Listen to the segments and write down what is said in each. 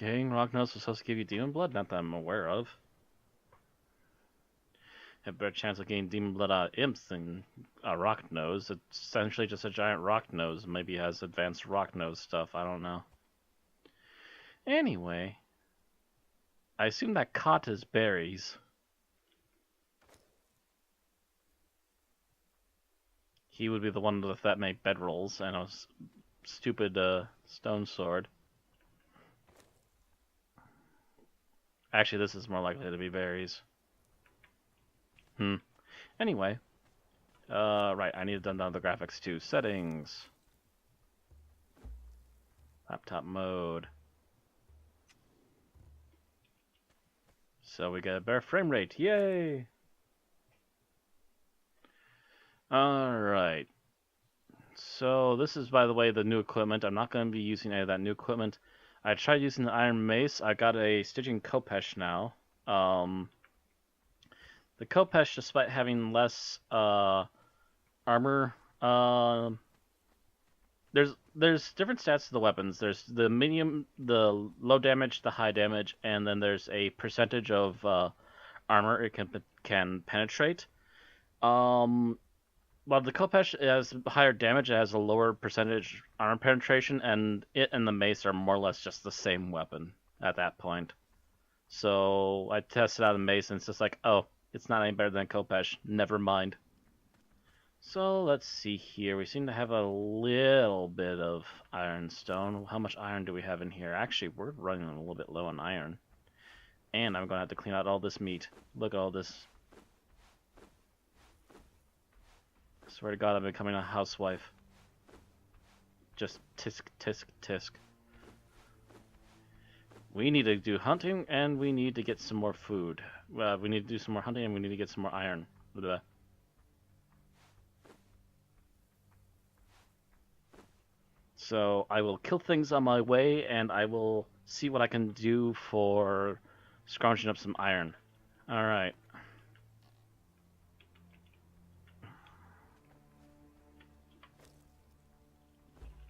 Decaying rock nose was supposed to give you demon blood? Not that I'm aware of. Have a better chance of getting demon blood out of imps than a rock nose. It's essentially just a giant rock nose. Maybe it has advanced rock nose stuff. I don't know. Anyway, I assume that cot is berries. He would be the one with that many bedrolls and a stupid stone sword. Actually, this is more likely to be berries. Anyway. Right, I need to dumb down the graphics too. Settings. Laptop mode. So we get a better frame rate. Yay! Alright. So this is, by the way, the new equipment. I'm not going to be using any of that new equipment. I tried using the iron mace. I got a stitching Kopesh now. The Kopesh, despite having less armor, there's different stats to the weapons. There's the medium, the low damage, the high damage, and then there's a percentage of armor it can penetrate. Well, the Kopesh has higher damage, it has a lower percentage armor penetration, and it and the mace are more or less just the same weapon at that point. So I tested out the mace, and it's just like, oh, it's not any better than Kopesh. Never mind. So let's see here. We seem to have a little bit of ironstone. How much iron do we have in here? Actually, we're running a little bit low on iron. And I'm going to have to clean out all this meat. Look at all this. I swear to God, I'm becoming a housewife. Just tisk, tisk, tisk. We need to do hunting, and we need to get some more food. We need to do some more hunting, and we need to get some more iron. Blah. So I will kill things on my way, and I will see what I can do for scrounging up some iron. Alright.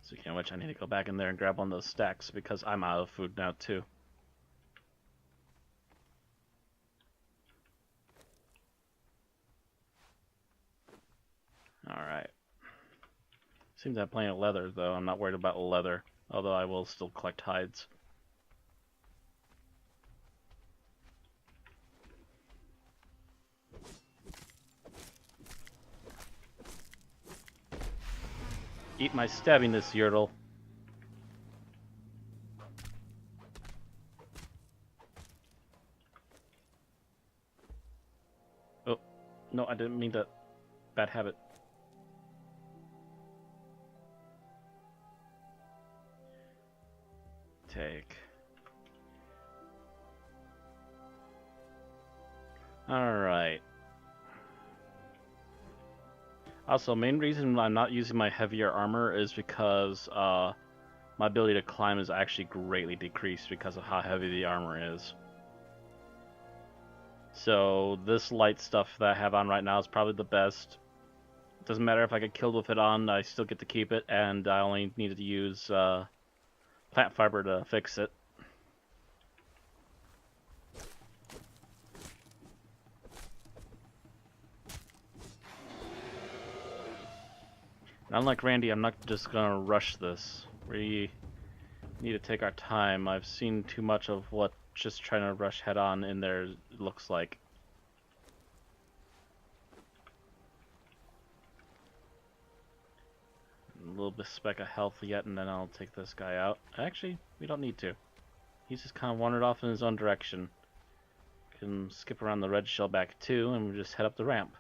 Speaking of which, I need to go back in there and grab one of those stacks, because I'm out of food now, too. Alright. Seems to have plenty of leather, though. I'm not worried about leather, although I will still collect hides. Eat my stabbiness, Yertle. Oh, no, I didn't mean that. Bad habit. Take. Alright. Also, main reason I'm not using my heavier armor is because my ability to climb is actually greatly decreased because of how heavy the armor is. So this light stuff that I have on right now is probably the best. It doesn't matter if I get killed with it on, I still get to keep it, and I only needed to use plant fiber to fix it. And unlike Randy, I'm not just gonna rush this. We need to take our time. I've seen too much of what just trying to rush head on in there looks like. A little bit speck of health yet, and then I'll take this guy out. Actually, we don't need to. He's just kind of wandered off in his own direction. Can skip around the red shell back too, and we'll just head up the ramp.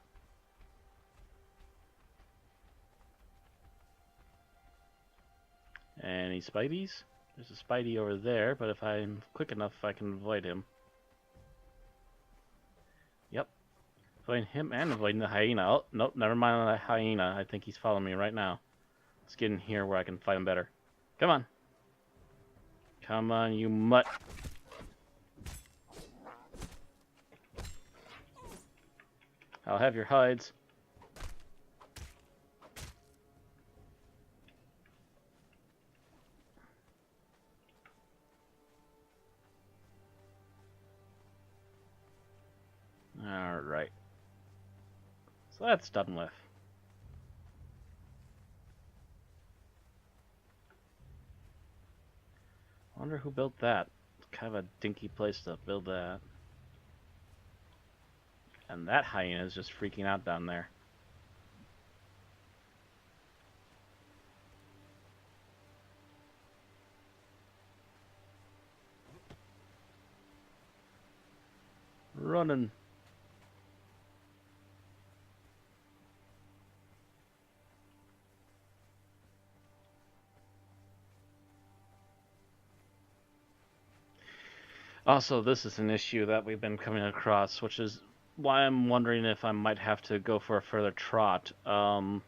Any Spideys? There's a Spidey over there, but if I'm quick enough, I can avoid him. Yep. Avoiding him and avoiding the hyena. Oh, nope, never mind the hyena. I think he's following me right now. Let's get in here where I can fight him better. Come on. Come on, you mutt. I'll have your hides. Alright. So that's done with. I wonder who built that. It's kind of a dinky place to build that. And that hyena is just freaking out down there. Running. Also, this is an issue that we've been coming across, which is why I'm wondering if I might have to go for a further trot. For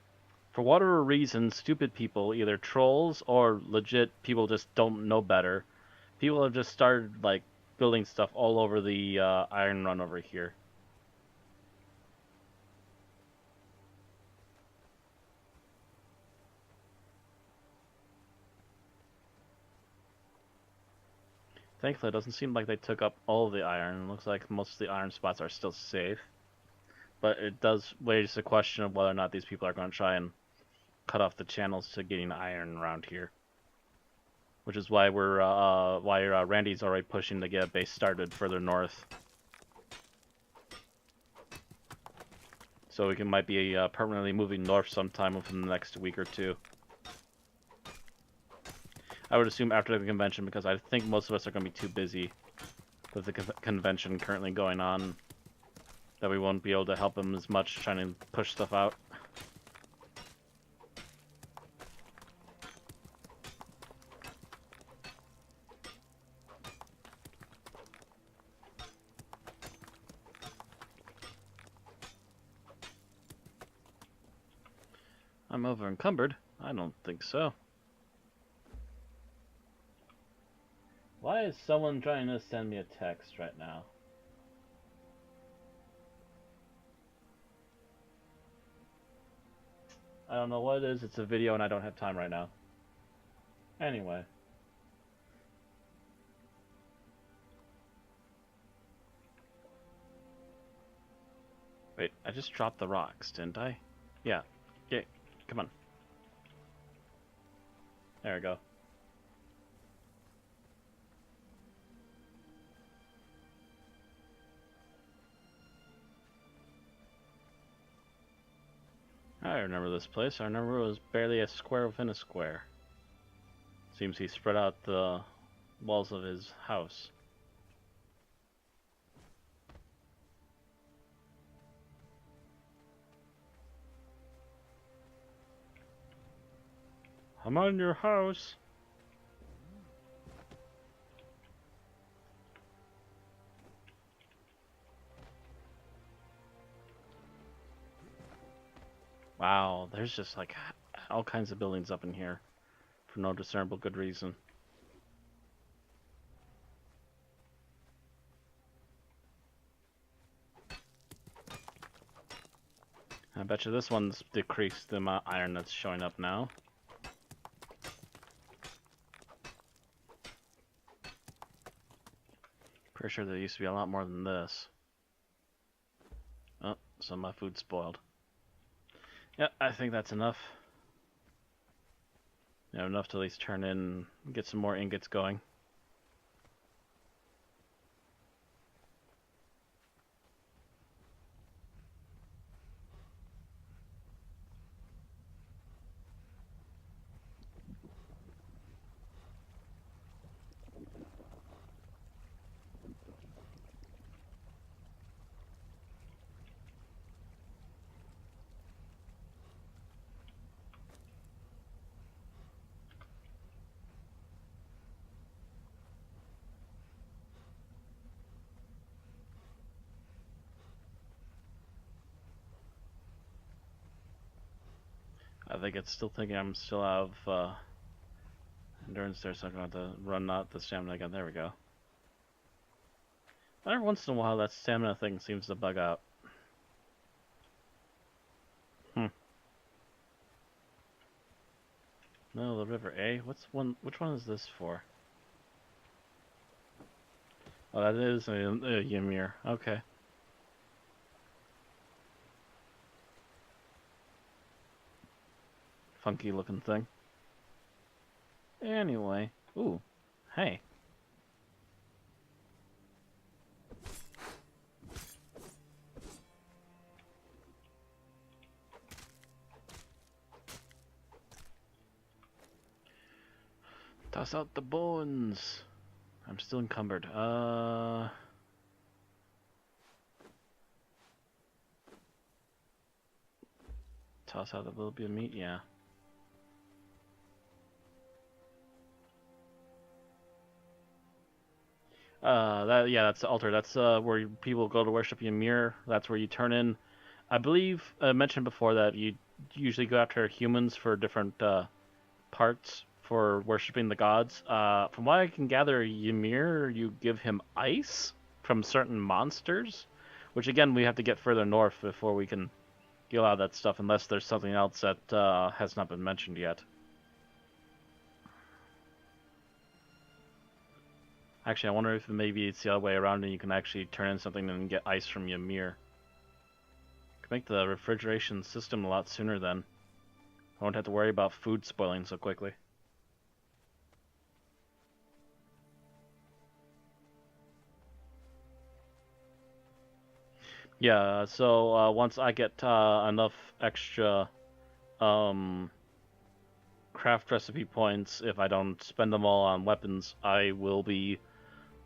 whatever reason, stupid people, either trolls or legit people just don't know better. People have just started, like, building stuff all over the Iron Run over here. Thankfully, it doesn't seem like they took up all of the iron. It looks like most of the iron spots are still safe. But it does raise the question of whether or not these people are going to try and cut off the channels to getting iron around here. Which is why Randy's already pushing to get a base started further north. So we might be permanently moving north sometime within the next week or two. I would assume after the convention, because I think most of us are going to be too busy with the convention currently going on, that we won't be able to help them as much trying to push stuff out. I'm over encumbered? I don't think so. Why is someone trying to send me a text right now? I don't know what it is. It's a video and I don't have time right now. Anyway. Wait, I just dropped the rocks, didn't I? Yeah. Okay, come on. There we go. I remember this place. I remember it was barely a square within a square. Seems he spread out the walls of his house. I'm on your house. Wow, there's just like all kinds of buildings up in here for no discernible good reason. I bet you this one's decreased the amount of iron that's showing up now. Pretty sure there used to be a lot more than this. Oh, so my food's spoiled. Yeah, I think that's enough. Yeah, enough to at least turn in, get some more ingots going. I think it's still thinking I'm still out of endurance there, so I'm going to have to run out the stamina again. There we go. Every once in a while, that stamina thing seems to bug out. No, the river A. Which one is this for? Oh, that is a Ymir. Okay. funky looking thing. Anyway, ooh, hey. Toss out the bones. I'm still encumbered. Toss out a little bit of meat, yeah. That's the altar. That's where people go to worship Ymir. That's where you turn in. I believe I mentioned before that you usually go after humans for different parts for worshiping the gods. From what I can gather, Ymir, you give him ice from certain monsters, which again we have to get further north before we can get a lot of that stuff, unless there's something else that has not been mentioned yet. Actually, I wonder if maybe it's the other way around and you can actually turn in something and get ice from Ymir. Could make the refrigeration system a lot sooner then. I won't have to worry about food spoiling so quickly. Yeah, so once I get enough extra craft recipe points, if I don't spend them all on weapons, I will be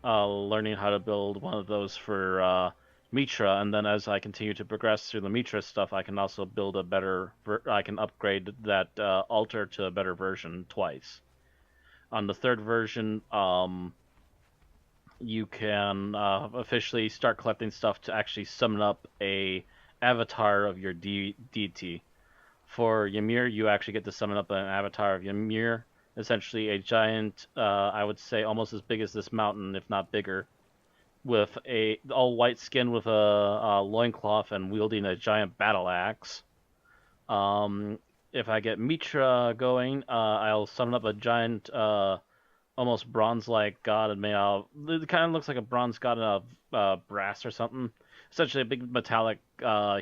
learning how to build one of those for Mitra, and then as I continue to progress through the Mitra stuff, I can also build a better. I can upgrade that altar to a better version twice. On the third version, you can officially start collecting stuff to actually summon up a avatar of your deity. For Ymir, you actually get to summon up an avatar of Ymir, essentially a giant, I would say almost as big as this mountain, if not bigger, with a all white skin with a loincloth and wielding a giant battle axe. If I get Mitra going, I'll summon up a giant, almost bronze-like god made out. It kind of looks like a bronze god of brass or something. Essentially, a big metallic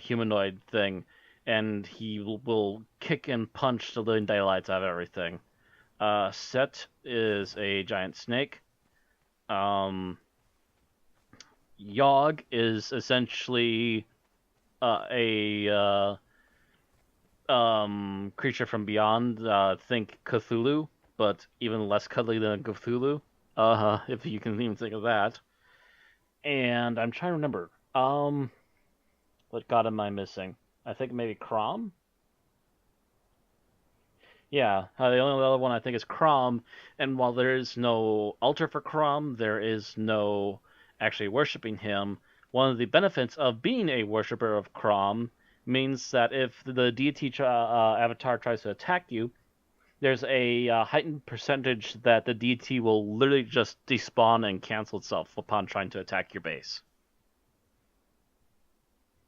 humanoid thing, and he will kick and punch the living daylights out of everything. Set is a giant snake. Yogg is essentially a creature from beyond. Think Cthulhu, but even less cuddly than Cthulhu. If you can even think of that. And I'm trying to remember. What god am I missing? I think maybe Crom? Yeah, the only other one I think is Crom, and while there is no altar for Crom, there is no actually worshiping him. One of the benefits of being a worshiper of Crom means that if the deity avatar tries to attack you, there's a heightened percentage that the deity will literally just despawn and cancel itself upon trying to attack your base.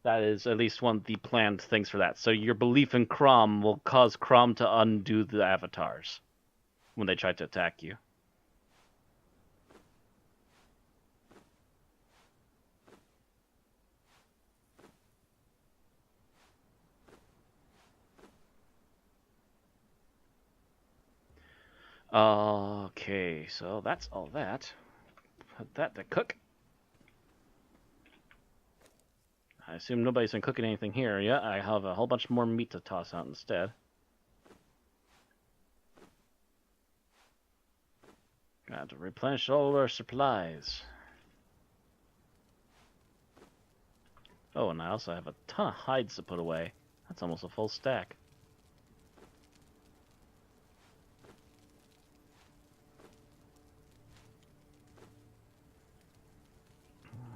That is at least one of the planned things for that. So your belief in Crom will cause Crom to undo the avatars when they try to attack you. Okay, so that's all that. Put that to cook. I assume nobody's been cooking anything here yet. I have a whole bunch more meat to toss out instead. Got to replenish all our supplies. Oh, and I also have a ton of hides to put away. That's almost a full stack.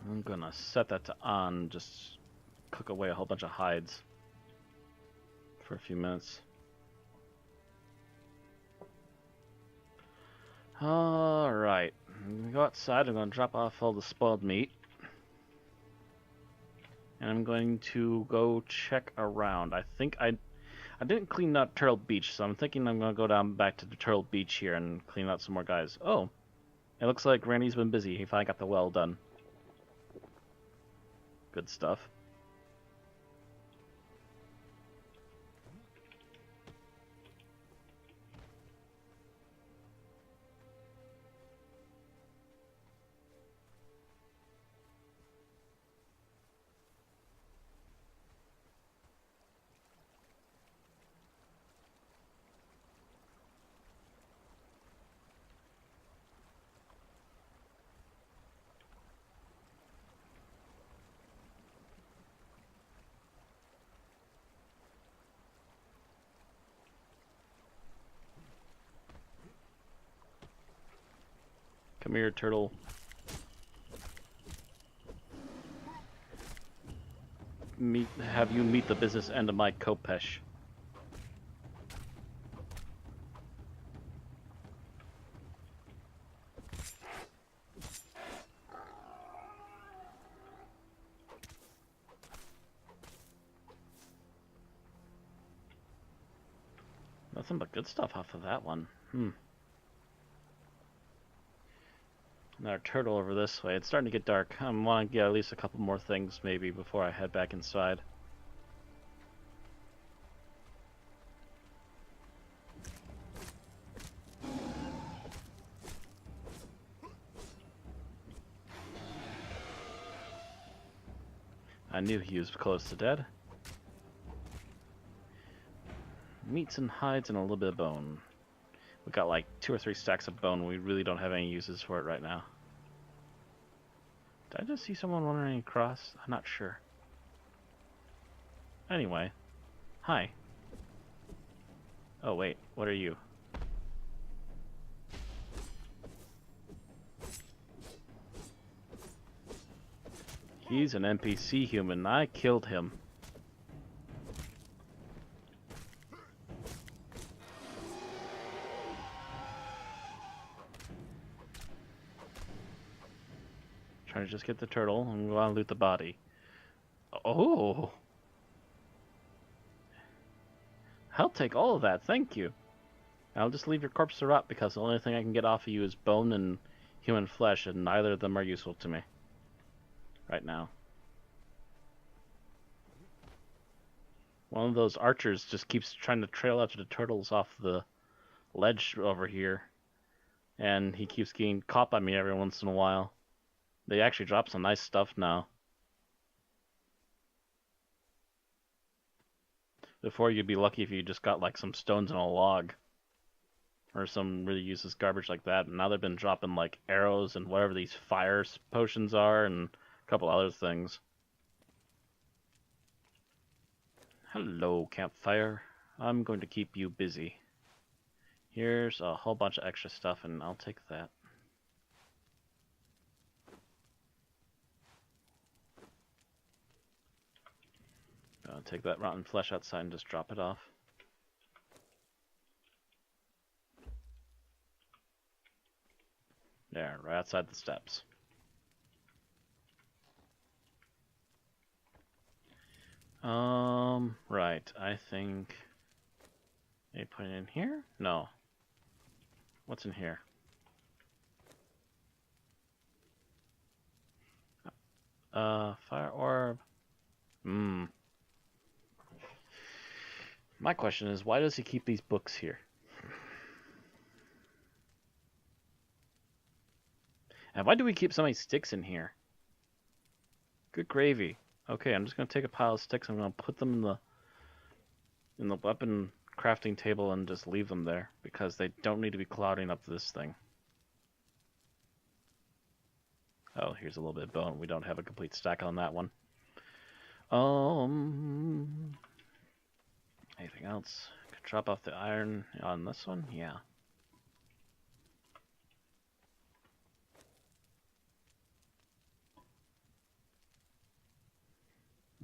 I'm gonna set that to on, just cook away a whole bunch of hides for a few minutes. Alright, I'm gonna go outside, I'm gonna drop off all the spoiled meat. And I'm going to go check around. I think I didn't clean out Turtle Beach, so I'm thinking I'm gonna go down back to the Turtle Beach here and clean out some more guys. Oh, it looks like Randy's been busy. He finally got the well done. Good stuff. Come here, turtle. Have you meet the business end of my Kopesh. Nothing but good stuff off of that one. Another turtle over this way. It's starting to get dark. I want to get at least a couple more things maybe before I head back inside. I knew he was close to dead. Meats and hides and a little bit of bone. We got like 2 or 3 stacks of bone. We really don't have any uses for it right now. Did I just see someone wandering across? I'm not sure. Anyway. Hi. Oh wait, what are you? He's an NPC human. I killed him. Trying to just get the turtle and go on and loot the body. Oh! I'll take all of that, thank you. I'll just leave your corpse to rot because the only thing I can get off of you is bone and human flesh, and neither of them are useful to me. Right now. One of those archers just keeps trying to trail after the turtles off the ledge over here. And he keeps getting caught by me every once in a while. They actually drop some nice stuff now. Before, you'd be lucky if you just got like some stones and a log. Or some really useless garbage like that. And now they've been dropping like arrows and whatever these fire potions are and a couple other things. Hello, campfire. I'm going to keep you busy. Here's a whole bunch of extra stuff and I'll take that. I'll take that rotten flesh outside and just drop it off. There, right outside the steps. Right, I think... Maybe put it in here? No. What's in here? Fire orb. My question is, why does he keep these books here? And why do we keep so many sticks in here? Good gravy. Okay, I'm just gonna take a pile of sticks. I'm gonna put them in the weapon crafting table and just leave them there because they don't need to be clouding up this thing. Oh, here's a little bit of bone. We don't have a complete stack on that one. Anything else? Could drop off the iron on this one? Yeah.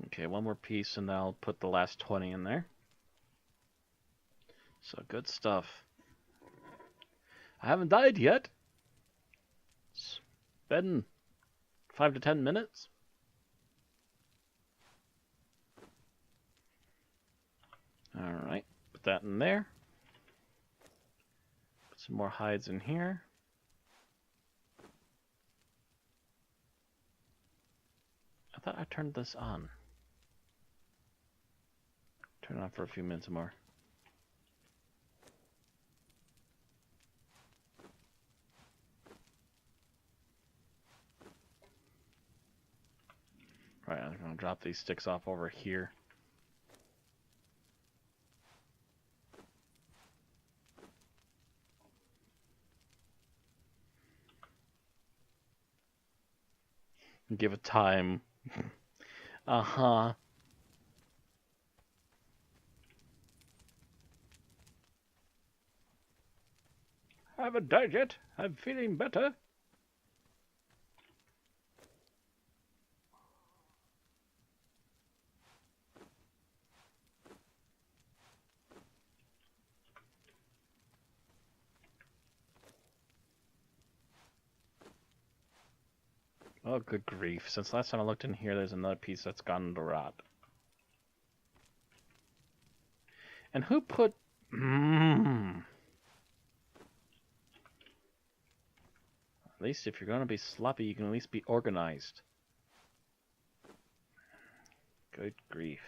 Okay, one more piece and I'll put the last 20 in there. So good stuff. I haven't died yet. It's been 5 to 10 minutes. Alright, put that in there. Put some more hides in here. I thought I turned this on. Turn it on for a few minutes more. Right, I'm going to drop these sticks off over here. Give it time. Uh-huh. I haven't died yet. I'm feeling better. Oh, good grief. Since last time I looked in here, there's another piece that's gone to rot. And who put... At least if you're going to be sloppy, you can at least be organized. Good grief.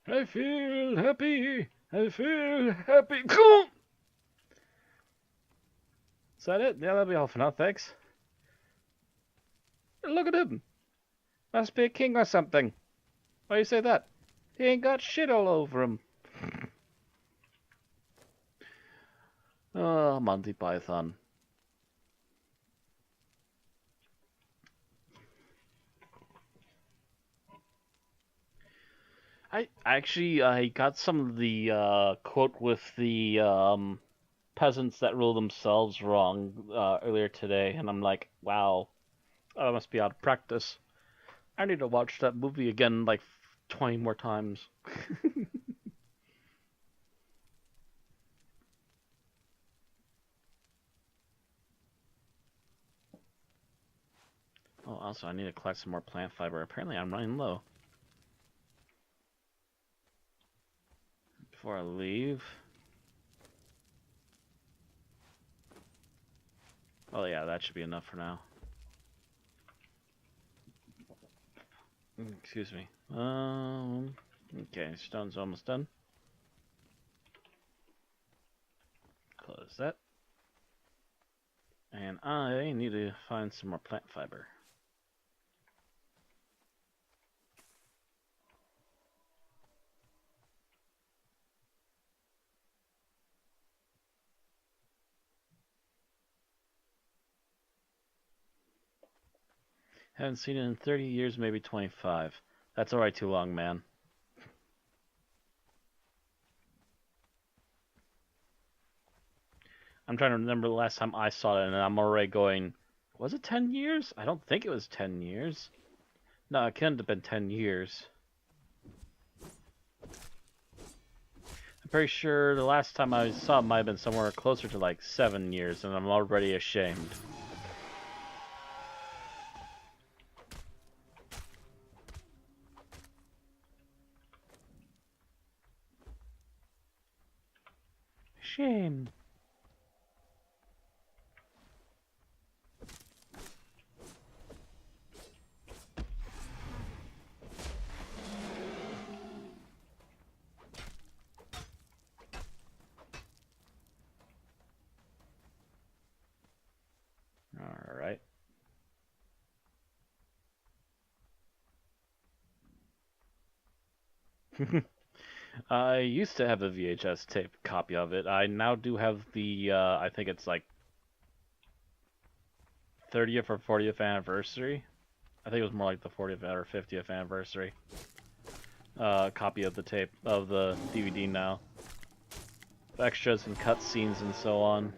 I feel happy. I feel happy. Is that it? Yeah, that'll be all for now, thanks. Look at him. Must be a king or something. Why do you say that? He ain't got shit all over him. Oh, Monty Python. I got some of the quote with the peasants that rule themselves wrong earlier today, and I'm like, wow, I must be out of practice. I need to watch that movie again like 20 more times. Oh, also, I need to collect some more plant fiber. Apparently, I'm running low. Before I leave. Oh, yeah, that should be enough for now. Excuse me. Okay, stone's almost done. Close that. And I need to find some more plant fiber. Haven't seen it in 30 years, maybe 25. That's alright too long, man. I'm trying to remember the last time I saw it, and I'm already going, was it 10 years? I don't think it was 10 years. No, it couldn't have been 10 years. I'm pretty sure the last time I saw it might have been somewhere closer to like 7 years, and I'm already ashamed. Shame. Alright. I used to have a VHS tape copy of it. I now do have the, I think it's like 30th or 40th anniversary. I think it was more like the 40th or 50th anniversary. Copy of the tape, of the DVD now. Extras and cutscenes and so on.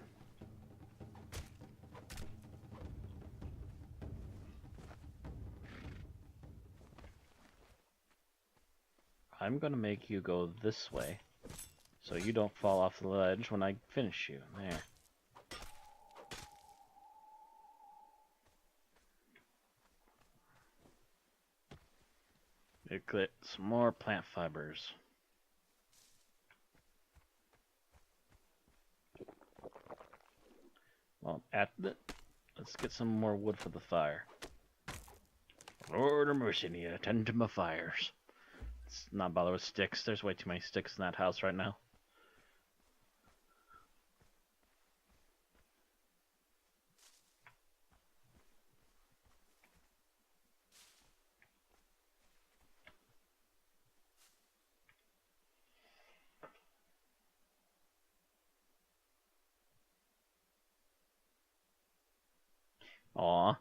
I'm gonna make you go this way, so you don't fall off the ledge when I finish you. There. Get some more plant fibers. Well, let's get some more wood for the fire. Lord of mercy, need to attend to my fires. Let's not bother with sticks. There's way too many sticks in that house right now. Aw.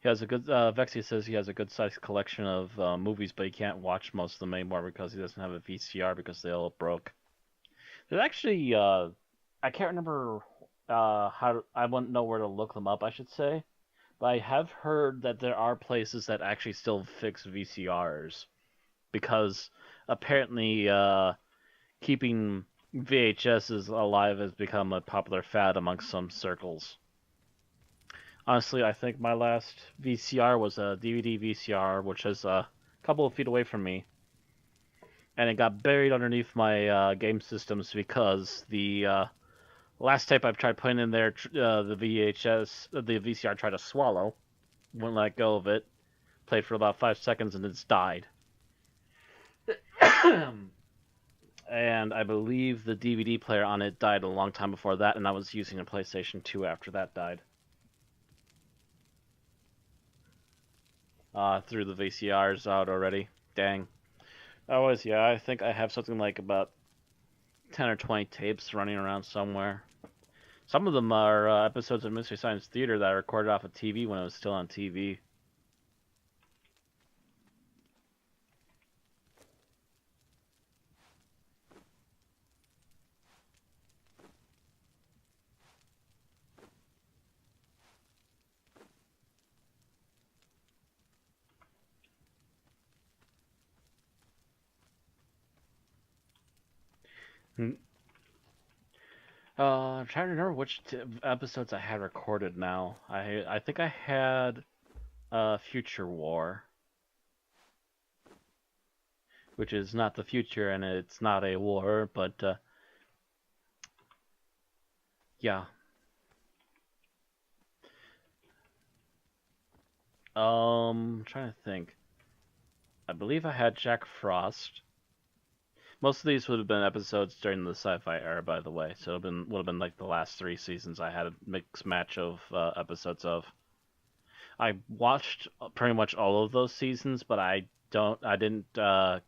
He has a good, Vexy says he has a good sized collection of movies, but he can't watch most of them anymore because he doesn't have a VCR because they all broke. There's actually, I can't remember I wouldn't know where to look them up, I should say. But I have heard that there are places that actually still fix VCRs because apparently keeping VHSs alive has become a popular fad amongst some circles. Honestly, I think my last VCR was a DVD VCR, which is a couple of feet away from me, and it got buried underneath my game systems because the last tape I've tried putting in there, the VCR tried to swallow, wouldn't let go of it, played for about 5 seconds, and it's died. And I believe the DVD player on it died a long time before that, and I was using a PlayStation 2 after that died. Threw the VCRs out already. Dang. Yeah, I think I have something like about 10 or 20 tapes running around somewhere. Some of them are episodes of Mystery Science Theater that I recorded off of TV when it was still on TV. Hmm. I'm trying to remember which episodes I had recorded now. I think I had Future War, which is not the future and it's not a war, but yeah. I'm trying to think. I believe I had Jack Frost. Most of these would have been episodes during the sci-fi era, by the way. So it would have been like the last 3 seasons I had a mixed match of episodes of. I watched pretty much all of those seasons, but I didn't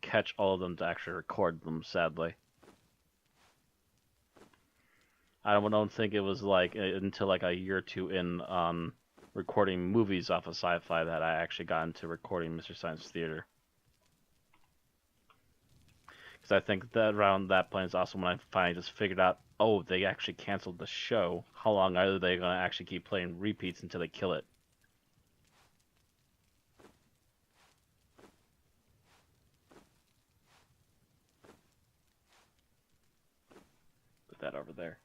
catch all of them to actually record them. Sadly, I don't think it was like until like a year or two in on recording movies off of sci-fi that I actually got into recording Mystery Science Theater. Because I think that around that point is also when I finally just figured out, oh, they actually canceled the show. How long are they going to actually keep playing repeats until they kill it? Put that over there.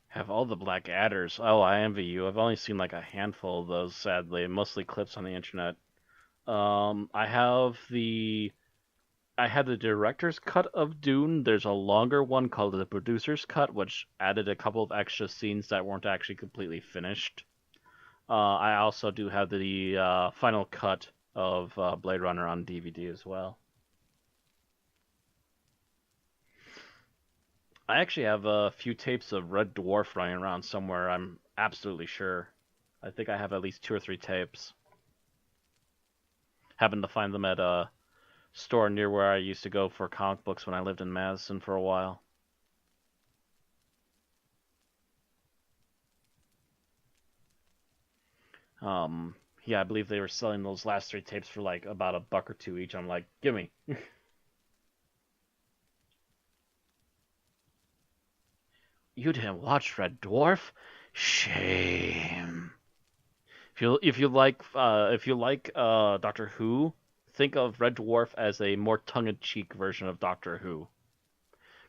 Have all the Black Adders. Oh, I envy you. I've only seen like a handful of those, sadly. Mostly clips on the internet. I have I had the director's cut of Dune. There's a longer one called the producer's cut, which added a couple of extra scenes that weren't actually completely finished. I also do have the final cut of Blade Runner on DVD as well. I actually have a few tapes of Red Dwarf running around somewhere. I'm absolutely sure. I think I have at least 2 or 3 tapes. Happened to find them at a store near where I used to go for comic books when I lived in Madison for a while. Yeah, I believe they were selling those last 3 tapes for like about $1 or $2 each. I'm like, gimme. You didn't watch Red Dwarf? Shame. If you like Doctor Who, think of Red Dwarf as a more tongue-in-cheek version of Doctor Who.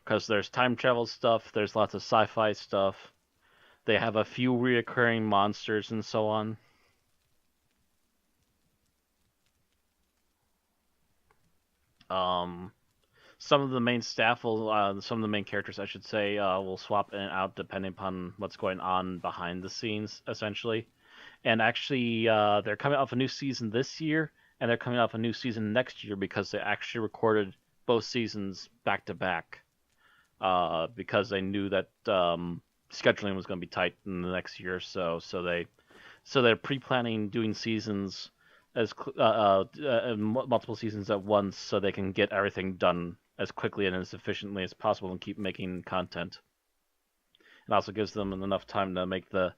Because there's time travel stuff, there's lots of sci-fi stuff. They have a few reoccurring monsters and so on. Um, some of the main characters, I should say, will swap in and out depending upon what's going on behind the scenes, essentially. And actually, they're coming off a new season this year, and they're coming off a new season next year because they actually recorded both seasons back to back. Because they knew that scheduling was going to be tight in the next year or so. So they're pre-planning doing seasons as multiple seasons at once, so they can get everything done as quickly and as efficiently as possible and keep making content. It also gives them enough time to make the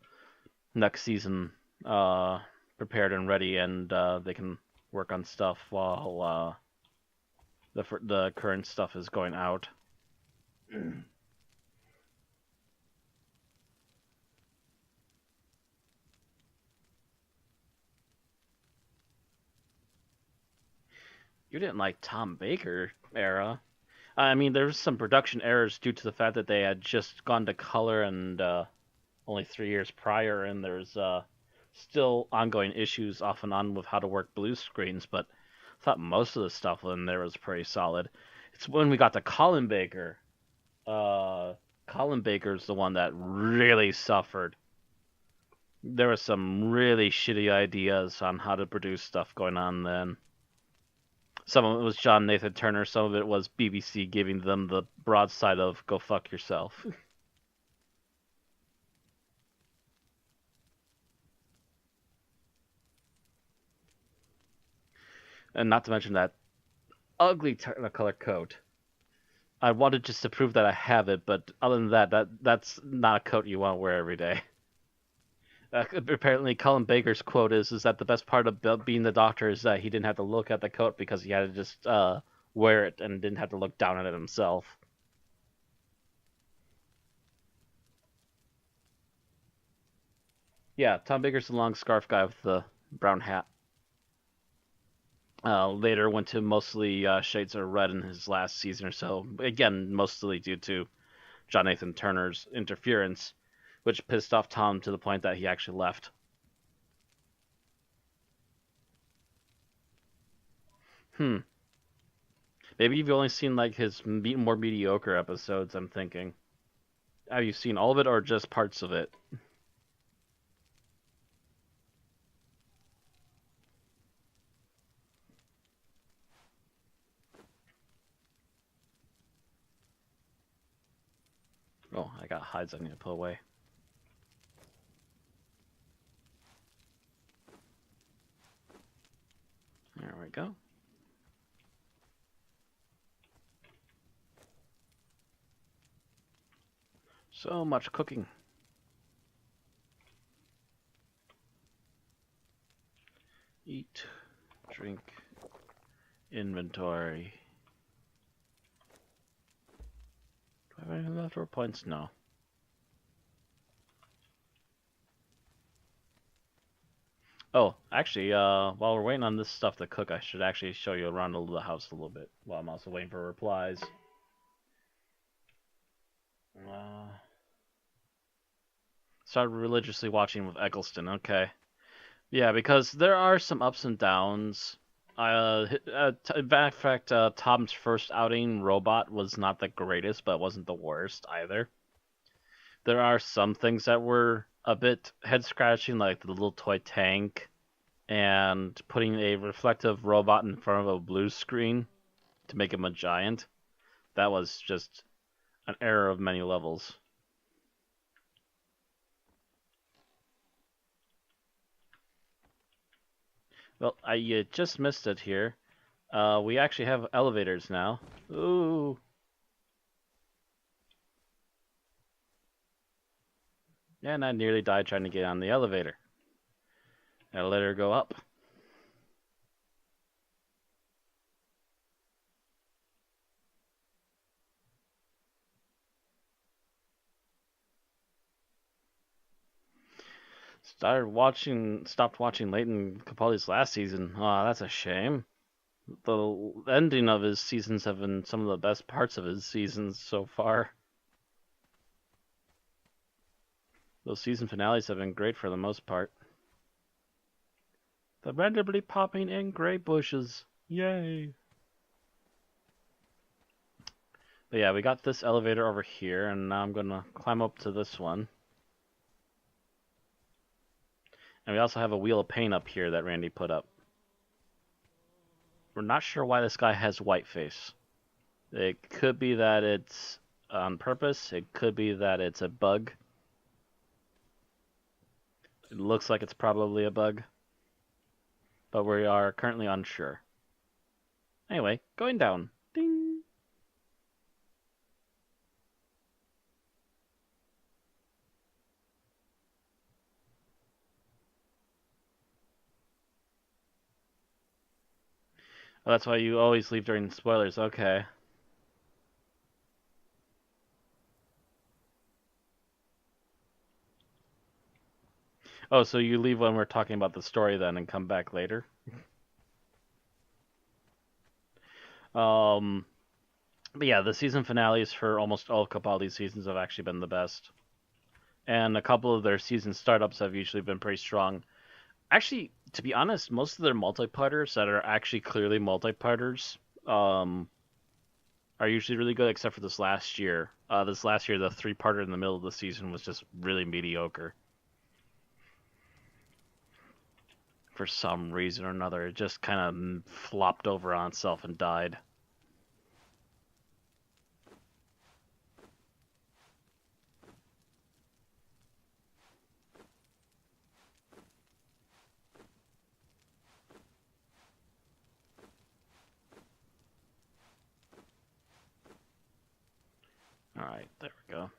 next season prepared and ready, and they can work on stuff while The current stuff is going out. You didn't like Tom Baker era. I mean, there was some production errors due to the fact that they had just gone to color and only 3 years prior, and there's still ongoing issues off and on with how to work blue screens. But I thought most of the stuff in there was pretty solid. It's when we got to Colin Baker. Colin Baker's the one that really suffered. There were some really shitty ideas on how to produce stuff going on then. Some of it was John Nathan Turner, some of it was BBC giving them the broadside of "go fuck yourself." And not to mention that ugly Technicolor coat. I wanted just to prove that I have it, but other than that's not a coat you want to wear every day. Apparently, Colin Baker's quote is that the best part of being the Doctor is that he didn't have to look at the coat because he had to just wear it and didn't have to look down at it himself. Yeah, Tom Baker's the long scarf guy with the brown hat. Later went to mostly shades of red in his last season or so. Again, mostly due to John Nathan Turner's interference, which pissed off Tom to the point that he actually left. Hmm. Maybe you've only seen like his more mediocre episodes, I'm thinking. Have you seen all of it or just parts of it? Oh, I got hides I need to put away. There we go. So much cooking. Eat, drink, inventory. Do I have any leftover points? No. Oh, actually, while we're waiting on this stuff to cook, I should actually show you around the house a little bit while I'm also waiting for replies. Started religiously watching with Eccleston. Okay. Yeah, because there are some ups and downs. In fact, Tom's first outing, Robot, was not the greatest, but wasn't the worst either. There are some things that were a bit head scratching, like the little toy tank and putting a reflective robot in front of a blue screen to make him a giant. That was just an error of many levels. Well, I just missed it here. We actually have elevators now. Ooh. And I nearly died trying to get on the elevator. I let her go up. Stopped watching Leighton Capaldi's last season. Oh, that's a shame. The ending of his seasons have been some of the best parts of his seasons so far. Those season finales have been great for the most part. The randomly popping in gray bushes. Yay! But yeah, we got this elevator over here, and now I'm gonna climb up to this one. And we also have a wheel of paint up here that Randy put up. We're not sure why this guy has white face. It could be that it's on purpose. It could be that it's a bug. It looks like it's probably a bug. But we are currently unsure. Anyway, going down. Ding! Oh, that's why you always leave during spoilers. Okay. Oh, so you leave when we're talking about the story then and come back later? Um, but yeah, the season finales for almost all Capaldi seasons have actually been the best. And a couple of their season startups have usually been pretty strong. Actually, to be honest, most of their multi-parters that are actually clearly multi-parters um, are usually really good, except for this last year. This last year, the three-parter in the middle of the season was just really mediocre. For some reason or another, it just kind of flopped over on itself and died. All right, there we go.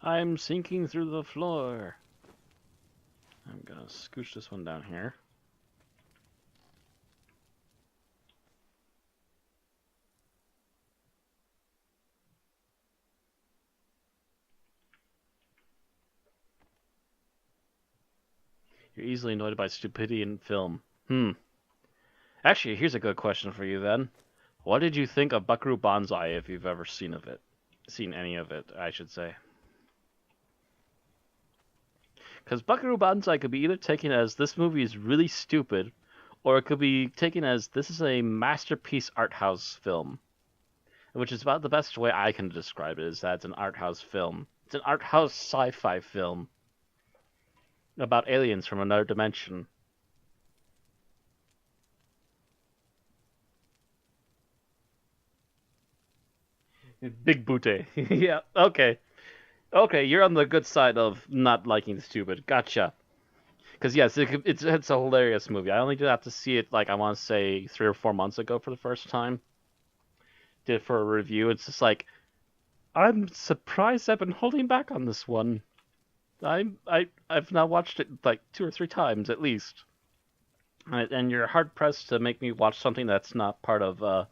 I'm sinking through the floor. I'm gonna scooch this one down here. You're easily annoyed by stupidity in film. Actually, here's a good question for you then. What did you think of Buckaroo Banzai if you've ever seen of it? Seen any of it, I should say. Because Buckaroo Banzai could be either taken as this movie is really stupid, or it could be taken as this is a masterpiece art house film. Which is about the best way I can describe it, is that it's an art house film. It's an art house sci-fi film about aliens from another dimension. Big booty. Yeah, okay. Okay, you're on the good side of not liking stupid. Gotcha. Because yes, it's a hilarious movie. I only did have to see it like I want to say 3 or 4 months ago for the first time. Did it for a review. It's just like I'm surprised I've been holding back on this one. I've now watched it like 2 or 3 times at least, and you're hard pressed to make me watch something that's not part of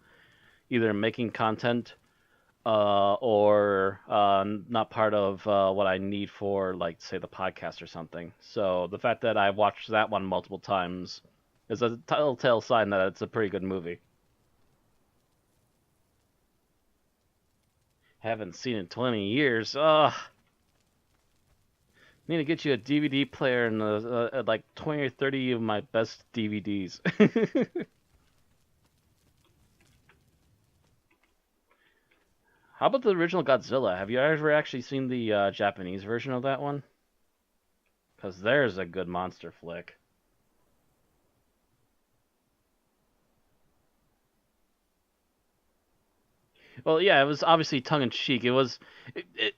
either making content or not part of what I need for, like, say, the podcast or something. So the fact that I've watched that one multiple times is a telltale sign that it's a pretty good movie. Haven't seen it in 20 years. Ugh. Need to get you a DVD player and like 20 or 30 of my best DVDs. How about the original Godzilla? Have you ever actually seen the Japanese version of that one? Because there's a good monster flick. Well, yeah, it was obviously tongue in cheek. It was,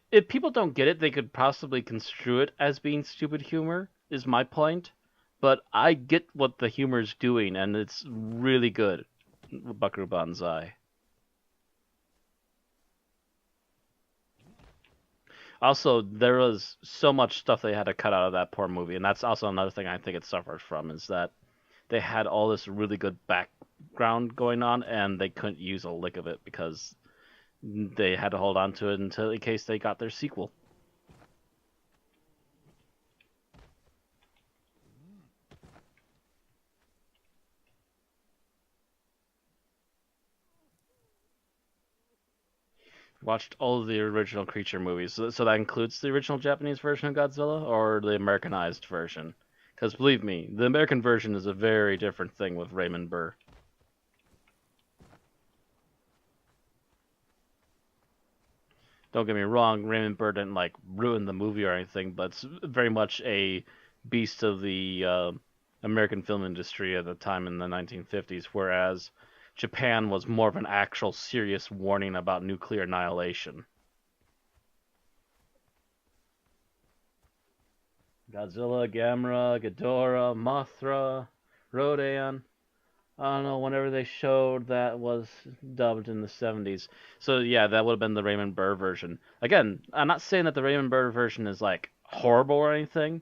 if people don't get it, they could possibly construe it as being stupid humor. Is my point, but I get what the humor's doing, and it's really good. Buckaroo Banzai. Also, there was so much stuff they had to cut out of that poor movie, and that's also another thing I think it suffers from is that they had all this really good background going on, and they couldn't use a lick of it because they had to hold on to it until in case they got their sequel. Watched all of the original creature movies, so that includes the original Japanese version of Godzilla or the Americanized version. Because believe me, the American version is a very different thing with Raymond Burr. Don't get me wrong, Raymond Burr didn't like ruin the movie or anything, but it's very much a beast of the American film industry at the time in the 1950s, whereas Japan was more of an actual serious warning about nuclear annihilation. Godzilla, Gamera, Ghidorah, Mothra, Rodan. I don't know, whenever they showed that was dubbed in the 70s. So yeah, that would have been the Raymond Burr version. Again, I'm not saying that the Raymond Burr version is like horrible or anything.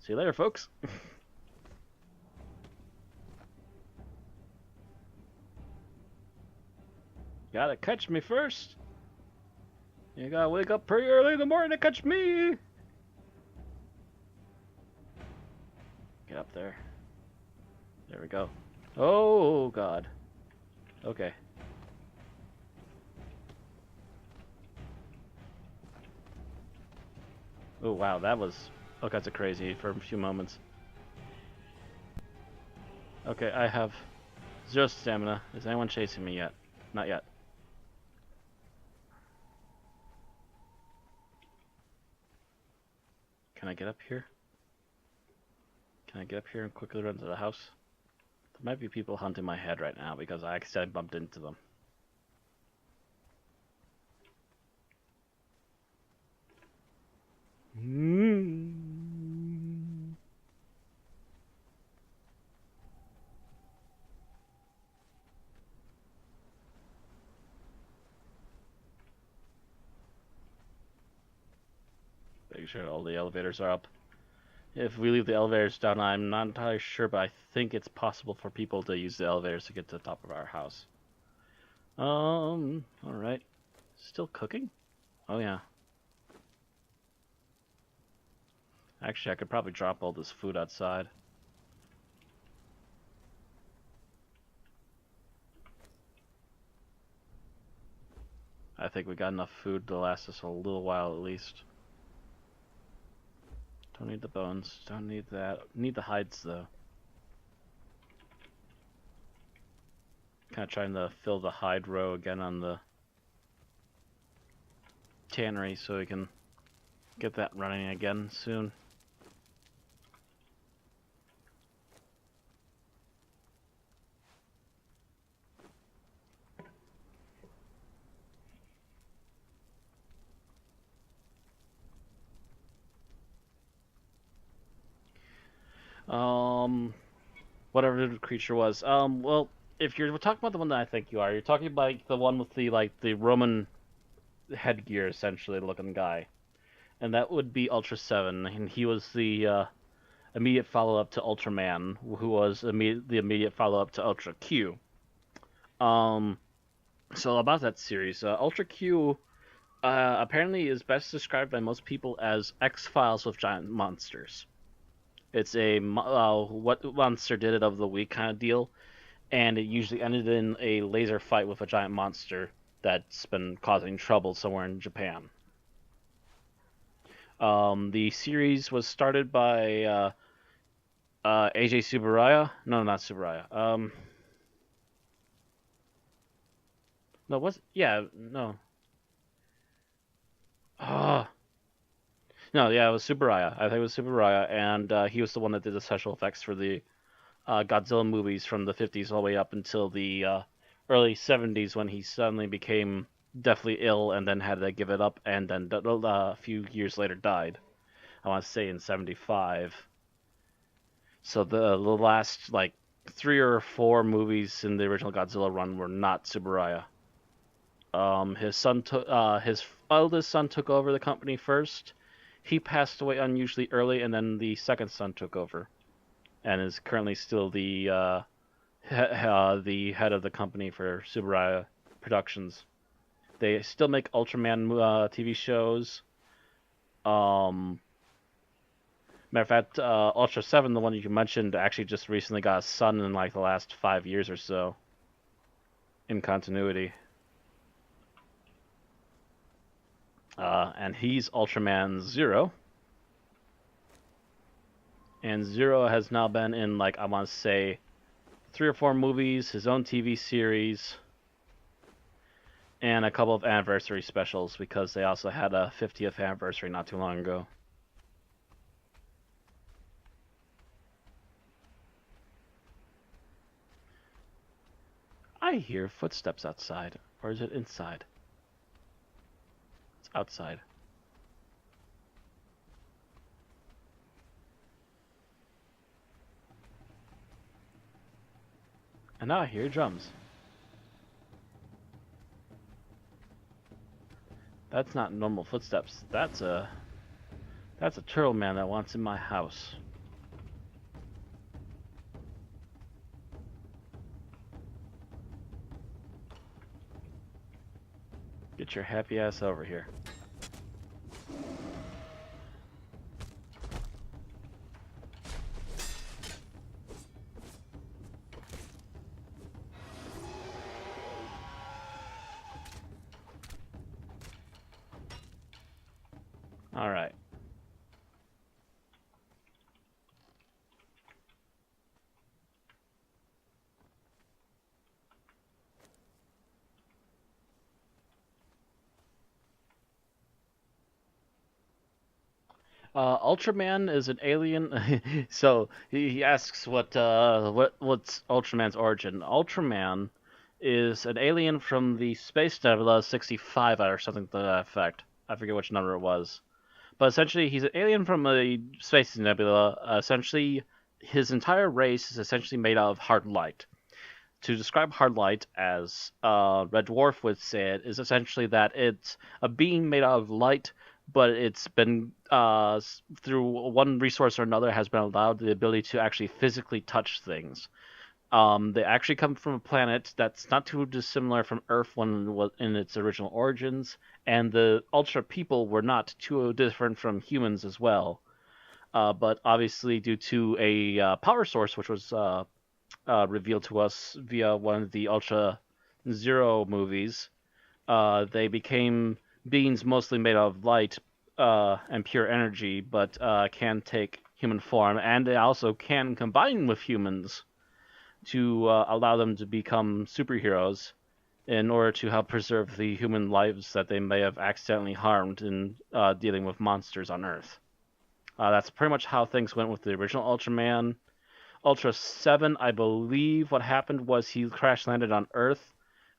See you later, folks. Gotta catch me first. You gotta wake up pretty early in the morning to catch me. Get up there. There we go. Oh, God. Okay. Oh, wow, that was all kinds of crazy for a few moments. Okay, I have 0 stamina. Is anyone chasing me yet? Not yet. Can I get up here? Can I get up here and quickly run to the house? There might be people hunting my head right now because I accidentally bumped into them. Make sure all the elevators are up. If we leave the elevators down, I'm not entirely sure, but I think it's possible for people to use the elevators to get to the top of our house. Alright. Still cooking? Oh yeah. Actually, I could probably drop all this food outside. I think we got enough food to last us a little while at least. Don't need the bones. Don't need that. Need the hides though. Kind of trying to fill the hide row again on the tannery so we can get that running again soon. Whatever the creature was. Well, if you're talking about the one that I think you are, you're talking about the one with the the Roman headgear essentially looking guy, and that would be Ultra 7, and he was the immediate follow-up to Ultraman, who was the immediate follow-up to Ultra Q. So about that series, Ultra Q apparently is best described by most people as X-Files with giant monsters. It's a what monster did it of the week kind of deal, and it usually ended in a laser fight with a giant monster that's been causing trouble somewhere in Japan. The series was started by AJ Tsuburaya. No, not Tsuburaya. No, what's yeah, no. Ah, no, yeah, it was Tsuburaya. I think it was Tsuburaya, and he was the one that did the special effects for the Godzilla movies from the 50s all the way up until the early 70s when he suddenly became deathly ill and then had to give it up and then a few years later died. I want to say in 75. So the last like 3 or 4 movies in the original Godzilla run were not Tsuburaya. His eldest son took over the company first. He passed away unusually early, and then the second son took over, and is currently still the head of the company for Tsuburaya Productions. They still make Ultraman TV shows. Matter of fact, Ultra 7, the one you mentioned, actually just recently got a son in like the last 5 years or so. In continuity. And he's Ultraman Zero. And Zero has now been in, like, I want to say, 3 or 4 movies, his own TV series, and a couple of anniversary specials because they also had a 50th anniversary not too long ago. I hear footsteps outside. Or is it inside? It's outside. And now I hear drums. That's not normal footsteps. That's a turtle man that wants in my house. Get your happy ass over here. Alright. Ultraman is an alien. So he asks what's Ultraman's origin. Ultraman is an alien from the Space Nebula 65 or something to that effect. I forget which number it was. But essentially, he's an alien from a space nebula. Essentially, his entire race is essentially made out of hard light. To describe hard light, as Red Dwarf would say it, is essentially that it's a being made out of light, but it's been through one resource or another has been allowed the ability to actually physically touch things. They actually come from a planet that's not too dissimilar from Earth when in its original origins, and the Ultra people were not too different from humans as well. But obviously, due to a power source, which was revealed to us via one of the Ultra Zero movies, they became beings mostly made of light and pure energy, but can take human form, and they also can combine with humans to allow them to become superheroes in order to help preserve the human lives that they may have accidentally harmed in dealing with monsters on Earth. That's pretty much how things went with the original Ultraman. Ultra 7, I believe what happened was he crash landed on Earth,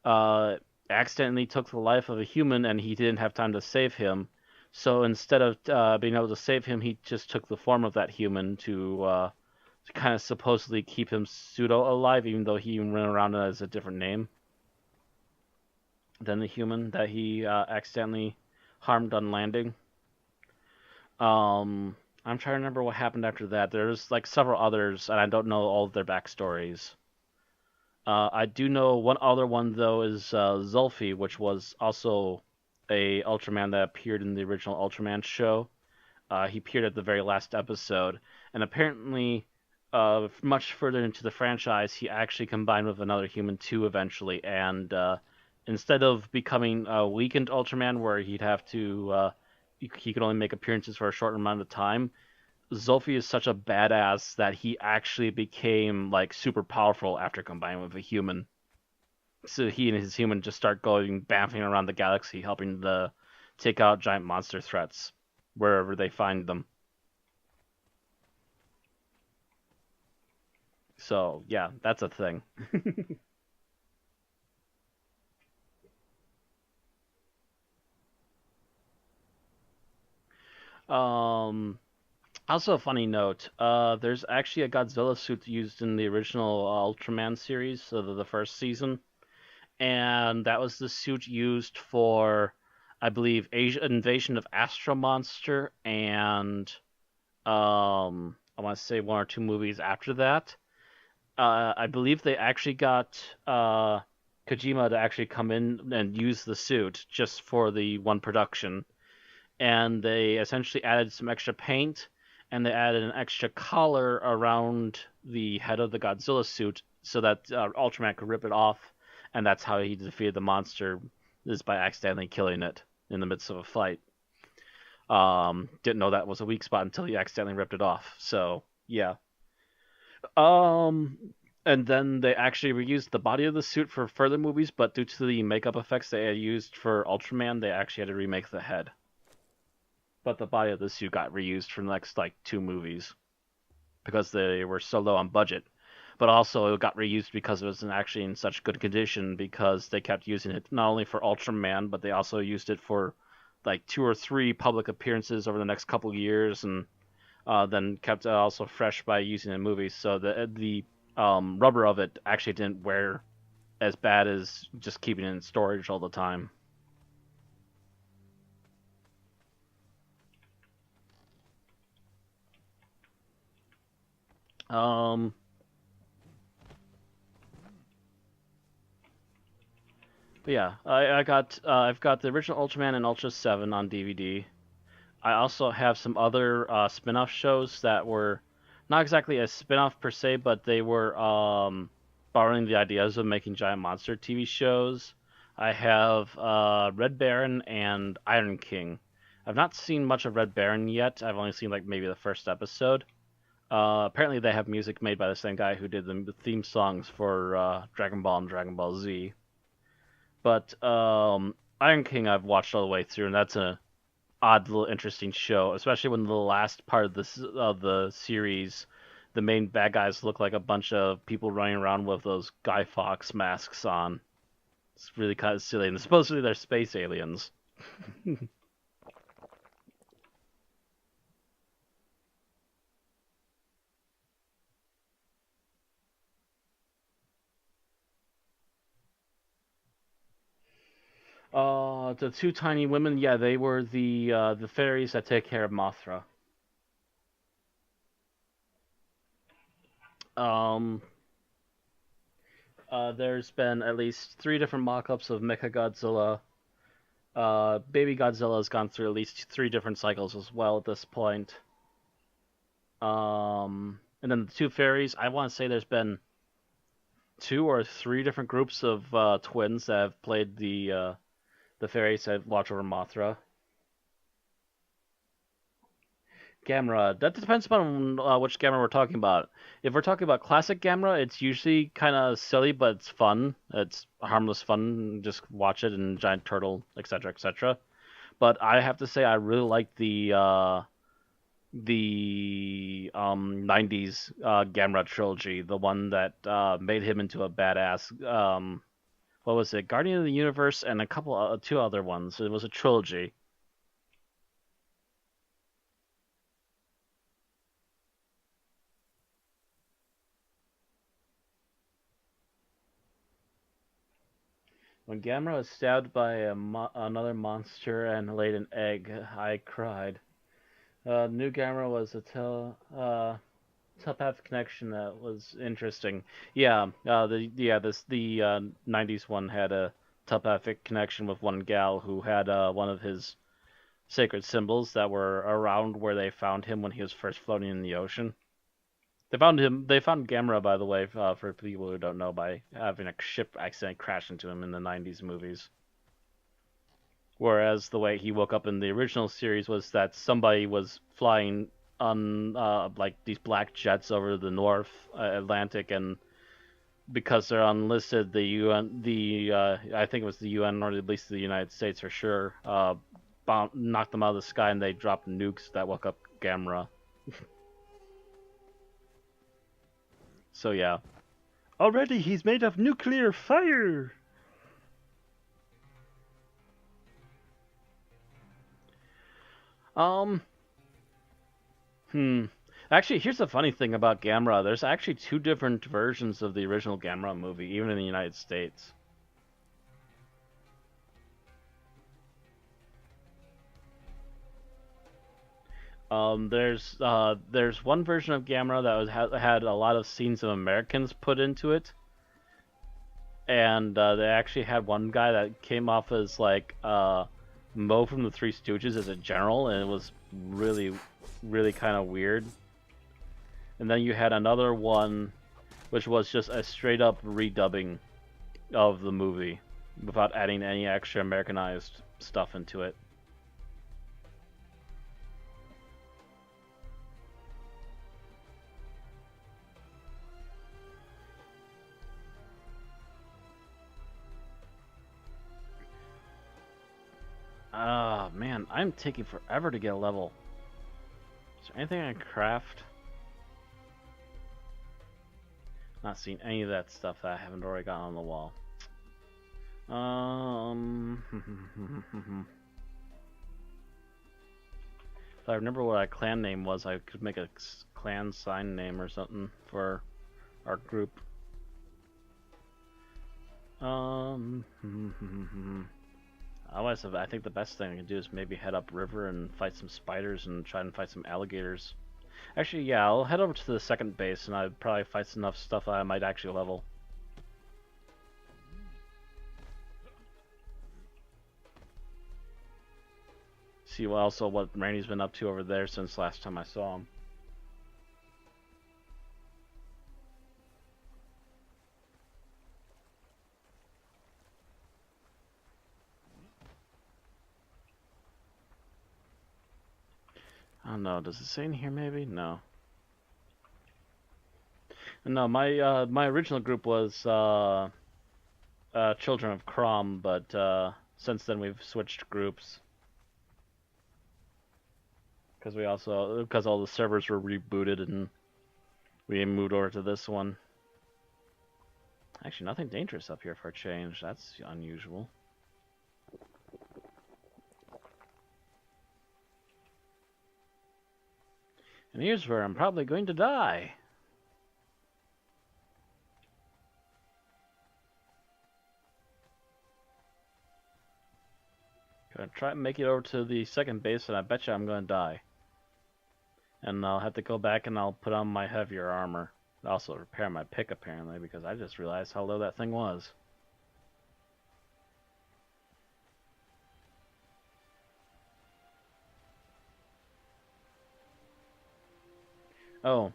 uh, accidentally took the life of a human, and he didn't have time to save him. So instead of being able to save him, he just took the form of that human to kind of supposedly keep him pseudo alive, even though he ran around as a different name than the human that he accidentally harmed on landing. I'm trying to remember what happened after that. There's like several others, and I don't know all of their backstories. I do know one other one though is Zulfi, which was also a Ultraman that appeared in the original Ultraman show. He appeared at the very last episode, and apparently, much further into the franchise, he actually combined with another human too eventually, and instead of becoming a weakened Ultraman, where he'd have to he could only make appearances for a short amount of time, Zulfi is such a badass that he actually became like super powerful after combining with a human. So he and his human just start going bamfing around the galaxy, helping to take out giant monster threats wherever they find them. So yeah, that's a thing. um, Also a funny note. There's actually a Godzilla suit used in the original Ultraman series, so the first season, and that was the suit used for, I believe, Asia Invasion of Astro Monster and I want to say one or two movies after that. I believe they actually got Kojima to actually come in and use the suit just for the one production, and they essentially added some extra paint and they added an extra collar around the head of the Godzilla suit so that Ultraman could rip it off, and that's how he defeated the monster, is by accidentally killing it in the midst of a fight. Didn't know that was a weak spot until he accidentally ripped it off. So yeah. Um, and then they actually reused the body of the suit for further movies, but due to the makeup effects they had used for Ultraman, they actually had to remake the head. But the body of the suit got reused for the next like two movies because they were so low on budget. But also it got reused because it was actually in such good condition because they kept using it not only for Ultraman, but they also used it for like two or three public appearances over the next couple years, and then kept it also fresh by using it in movies. So the rubber of it actually didn't wear as bad as just keeping it in storage all the time. Um, But yeah, I've got the original Ultraman and Ultra 7 on DVD. I also have some other spin-off shows that were not exactly a spin-off per se, but they were borrowing the ideas of making giant monster TV shows. I have Red Baron and Iron King. I've not seen much of Red Baron yet. I've only seen like maybe the first episode. Apparently, they have music made by the same guy who did the theme songs for Dragon Ball and Dragon Ball Z. But Iron King I've watched all the way through, and that's a odd little interesting show, especially when the last part of the series, the main bad guys look like a bunch of people running around with those Guy Fawkes masks on. It's really kind of silly, and supposedly they're space aliens. The two tiny women, yeah, they were the fairies that take care of Mothra. Um, there's been at least three different mock-ups of Mechagodzilla. Baby Godzilla has gone through at least three different cycles as well at this point. And then the two fairies, I want to say there's been two or three different groups of twins that have played the fairies that watch over Mothra. Gamera, that depends upon which Gamera we're talking about. If we're talking about classic Gamera, it's usually kind of silly, but it's fun. It's harmless fun. Just watch it and Giant Turtle, etc., etc. But I have to say, I really like the 90s Gamera trilogy, the one that made him into a badass. What was it? Guardian of the Universe and a couple two other ones. It was a trilogy. When Gamera was stabbed by another monster and laid an egg, I cried. New Gamera was a telepathic connection that was interesting. Yeah, the 90s one had a telepathic connection with one gal who had one of his sacred symbols that were around where they found him when he was first floating in the ocean. They found him. They found Gamera, by the way, for people who don't know, by having a ship accidentally crash into him in the '90s movies. Whereas the way he woke up in the original series was that somebody was flying on like these black jets over the North Atlantic, and because they're unlisted, the UN, the I think it was the UN or at least the United States for sure, knocked them out of the sky and they dropped nukes that woke up Gamera. So yeah. Already he's made of nuclear fire. Um, hmm. Actually, here's the funny thing about Gamera. There's actually two different versions of the original Gamera movie, even in the United States. There's one version of Gamera that had a lot of scenes of Americans put into it, and they actually had one guy that came off as like Mo from the Three Stooges as a general, and it was really, really kind of weird. And then you had another one, which was just a straight up redubbing of the movie without adding any extra Americanized stuff into it. Ah, man, I'm taking forever to get a level. Is there anything I can craft? Not seeing any of that stuff that I haven't already got on the wall. Um, if I remember what our clan name was, I could make a clan sign name or something for our group. Um, otherwise, I think the best thing I can do is maybe head up river and fight some spiders and try and fight some alligators. Actually, yeah, I'll head over to the second base and I'd probably fight enough stuff that I might actually level. See also what Randy's been up to over there since last time I saw him. I don't know. Does it say in here? Maybe no. No, my original group was Children of Crom, but since then we've switched groups because all the servers were rebooted and we moved over to this one. Actually, nothing dangerous up here for a change. That's unusual. And here's where I'm probably going to die. Gonna try and make it over to the second base, and I bet you I'm gonna die. And I'll have to go back and I'll put on my heavier armor. Also repair my pick, apparently, because I just realized how low that thing was. Oh.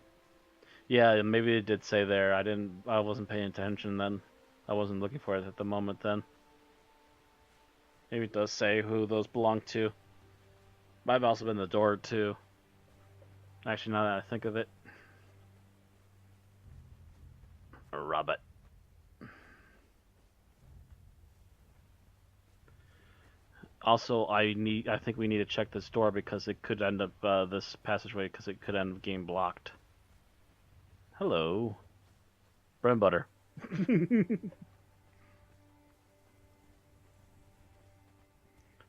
Yeah, maybe it did say there. I wasn't paying attention then. I wasn't looking for it at the moment then. Maybe it does say who those belong to. Might have also been the door too. Actually, now that I think of it. Rabbit. Also, I think we need to check this door because it could end up this passageway because it could end up getting blocked. Hello, bread and butter.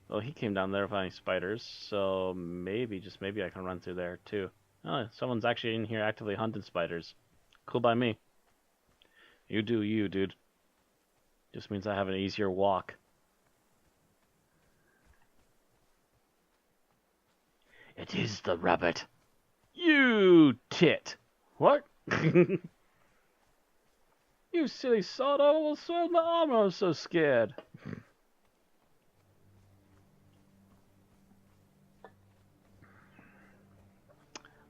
Well, he came down there finding spiders, so maybe, just maybe, I can run through there too. Oh, someone's actually in here actively hunting spiders. Cool by me. You do you, dude. Just means I have an easier walk. It is the rabbit. You tit. What? You silly sod, I almost soiled my armor, I was so scared.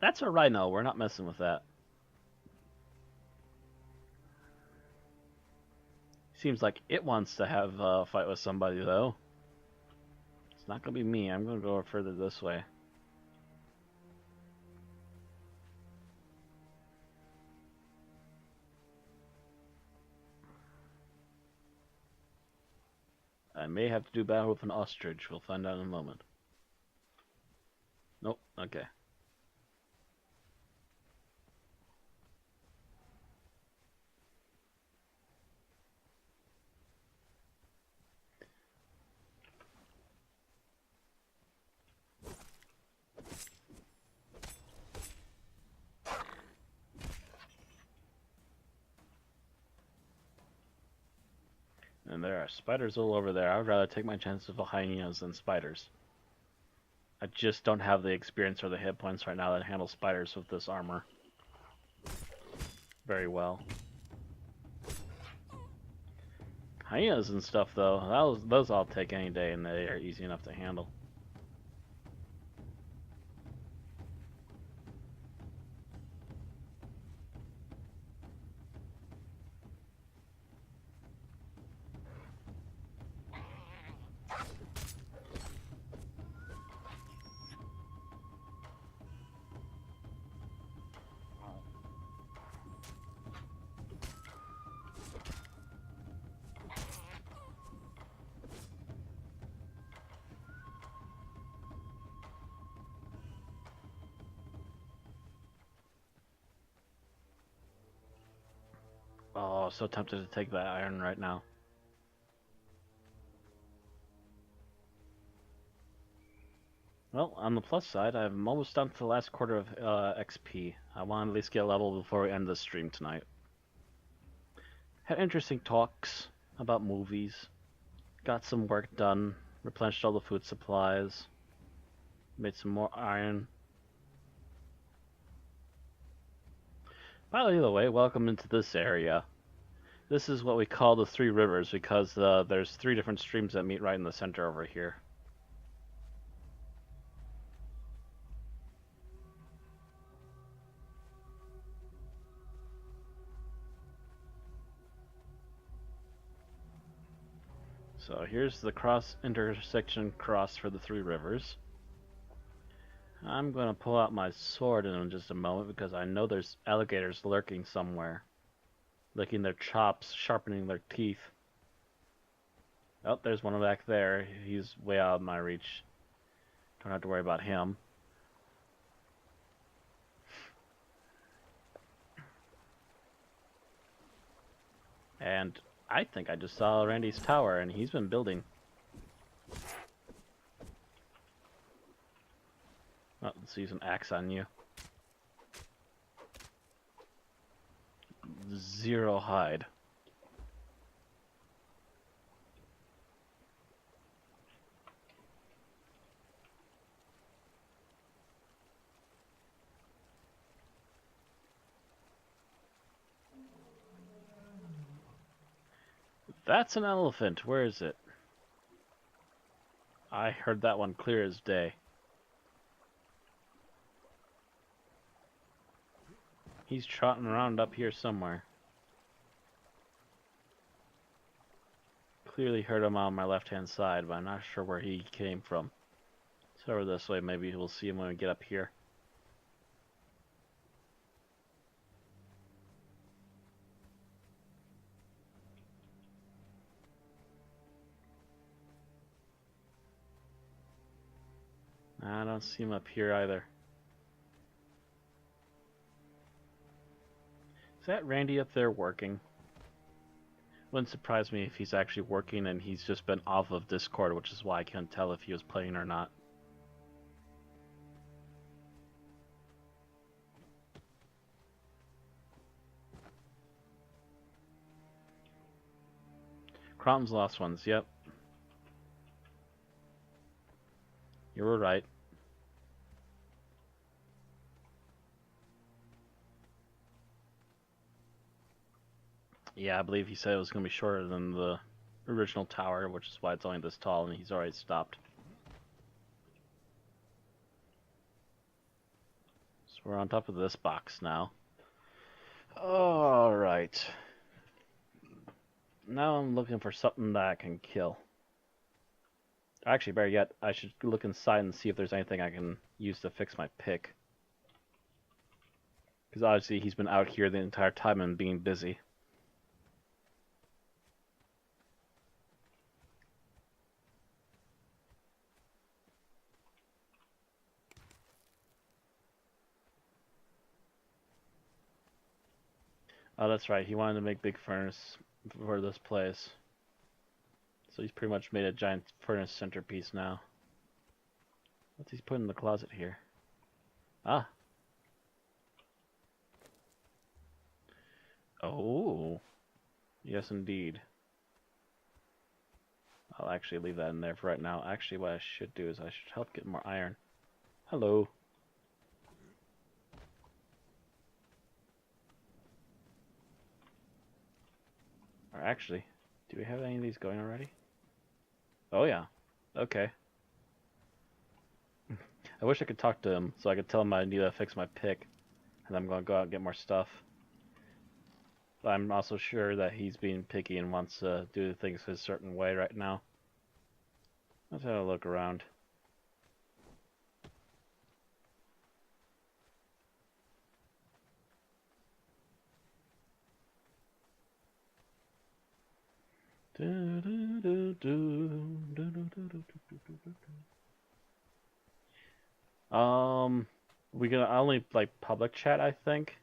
That's a rhino, we're not messing with that. Seems like it wants to have a fight with somebody, though. It's not gonna be me, I'm gonna go further this way. I may have to do battle with an ostrich. We'll find out in a moment. Nope. Okay. And there are spiders all over there. I would rather take my chances with hyenas than spiders. I just don't have the experience or the hit points right now that handle spiders with this armor very well. Hyenas and stuff, though, those I'll take any day, and they are easy enough to handle. Oh, so tempted to take that iron right now. Well, on the plus side, I'm almost done to the last quarter of XP. I want to at least get a level before we end the stream tonight. Had interesting talks about movies. Got some work done. Replenished all the food supplies. Made some more iron. By the way, welcome into this area. This is what we call the Three Rivers because there's 3 different streams that meet right in the center over here. So here's the intersection cross for the three rivers. I'm gonna pull out my sword in just a moment because I know there's alligators lurking somewhere, licking their chops, sharpening their teeth. Oh, there's one back there. He's way out of my reach. Don't have to worry about him. And I think I just saw Randy's tower, and he's been building. Oh, let's use an axe on you. 0 hide. That's an elephant. Where is it? I heard that one clear as day. He's trotting around up here somewhere. Clearly heard him on my left-hand side, but I'm not sure where he came from. So over this way, maybe we'll see him when we get up here. I don't see him up here either. Is that Randy up there working? Wouldn't surprise me if he's actually working and he's just been off of Discord, which is why I can't tell if he was playing or not. Crom's Lost Ones, yep. You were right. Yeah, I believe he said it was going to be shorter than the original tower, which is why it's only this tall, and he's already stopped. So we're on top of this box now. Alright. Now I'm looking for something that I can kill. Actually, better yet, I should look inside and see if there's anything I can use to fix my pick. Because obviously he's been out here the entire time and being busy. Oh, that's right. He wanted to make big furnace for this place. So he's pretty much made a giant furnace centerpiece now. What's he put in the closet here? Ah. Oh. Yes, indeed. I'll actually leave that in there for right now. Actually, what I should do is I should help get more iron. Hello. Or actually, do we have any of these going already? Oh yeah. Okay. I wish I could talk to him so I could tell him I need to fix my pick. And I'm going to go out and get more stuff. But I'm also sure that he's being picky and wants to do things his certain way right now. Let's have a look around. We can only like public chat, I think.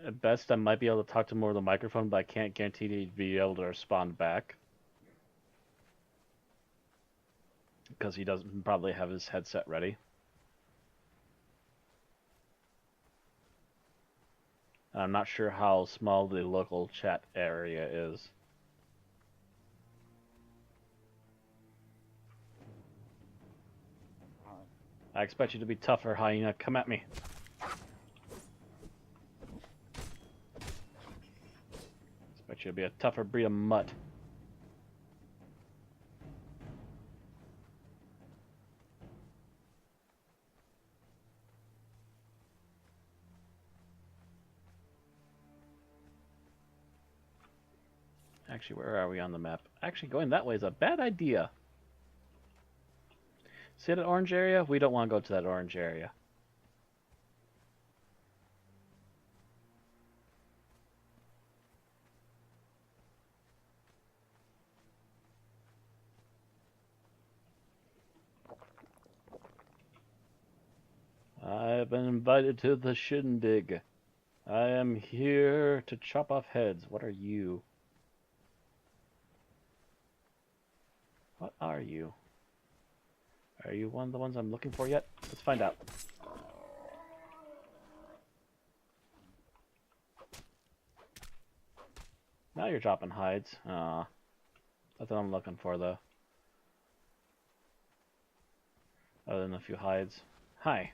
At best, I might be able to talk to him over the microphone, but I can't guarantee he'd be able to respond back. Because he doesn't probably have his headset ready. I'm not sure how small the local chat area is. I expect you to be tougher, hyena. Come at me. Expect you to be a tougher breed of mutt. Actually, where are we on the map? Actually, going that way is a bad idea. See that orange area? We don't want to go to that orange area. I've been invited to the shindig. I am here to chop off heads. What are you? What are you? Are you one of the ones I'm looking for yet? Let's find out. Now you're dropping hides. Aw. That's what I'm looking for, though. Other than a few hides. Hi.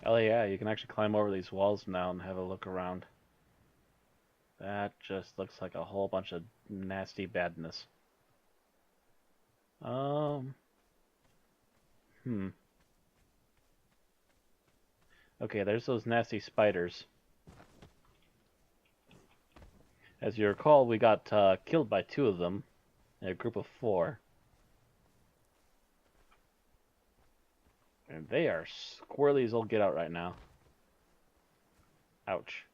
Oh yeah, you can actually climb over these walls now and have a look around. That just looks like a whole bunch of nasty badness. Hmm. Okay, there's those nasty spiders. As you recall, we got killed by 2 of them in a group of 4. And they are squirrely as all get out right now. Ouch.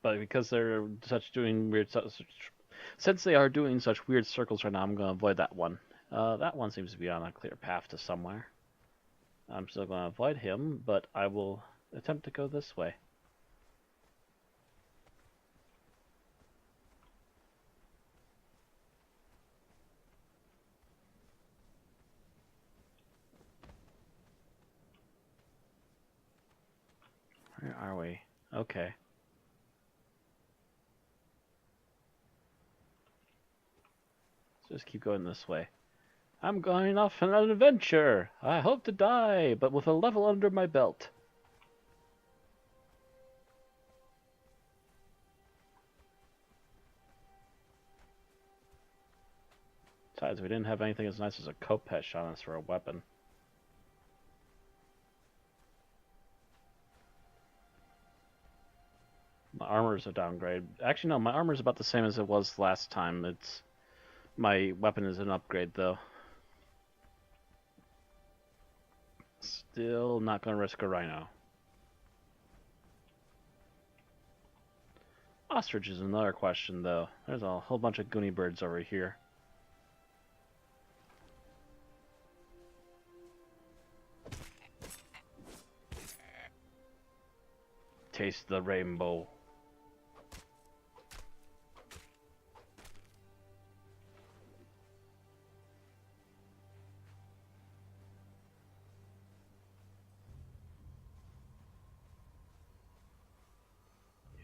But because they're doing weird, since they are doing such weird circles right now, I'm going to avoid that one. That one seems to be on a clear path to somewhere. I'm still going to avoid him, but I will attempt to go this way. Where are we? Okay. Let's just keep going this way. I'm going off on an adventure. I hope to die, but with a level under my belt. Besides, we didn't have anything as nice as a Kopesh on us for a weapon. My armor's a downgrade. Actually, no, my armor's about the same as it was last time. My weapon is an upgrade, though. Still not going to risk a rhino. Ostrich is another question, though. There's a whole bunch of Goonie birds over here. Taste the rainbow.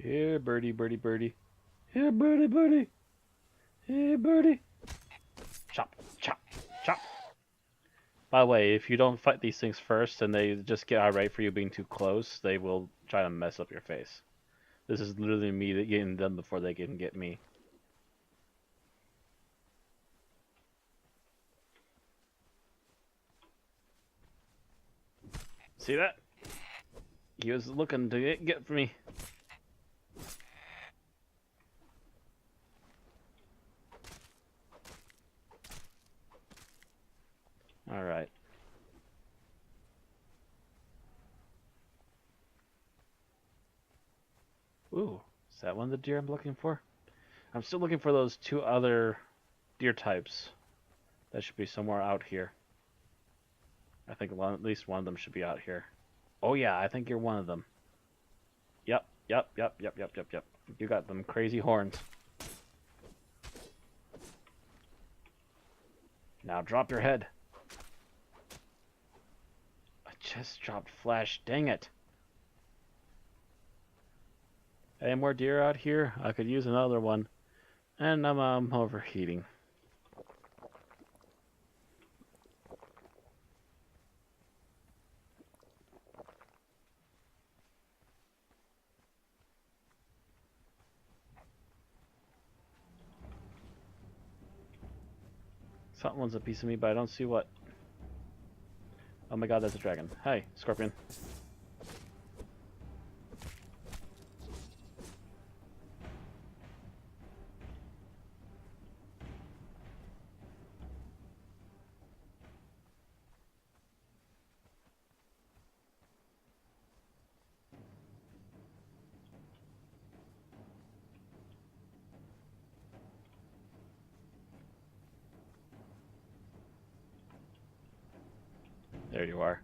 Here, birdie, birdie, birdie. Here, birdie, birdie. Here, birdie. Chop, chop, chop. By the way, if you don't fight these things first and they just get irate for you being too close, they will try to mess up your face. This is literally me getting them before they can get me. See that? He was looking to get me. Alright. Ooh, is that one of the deer I'm looking for? I'm still looking for those 2 other deer types. That should be somewhere out here. I think at least one of them should be out here. Oh yeah, I think you're one of them. Yep. You got them crazy horns. Now drop your head. I just dropped flash, dang it. Any more deer out here? I could use another one. And I'm overheating. Something's a piece of me, but I don't see what. Oh my god, that's a dragon. Hi, Scorpion. There you are.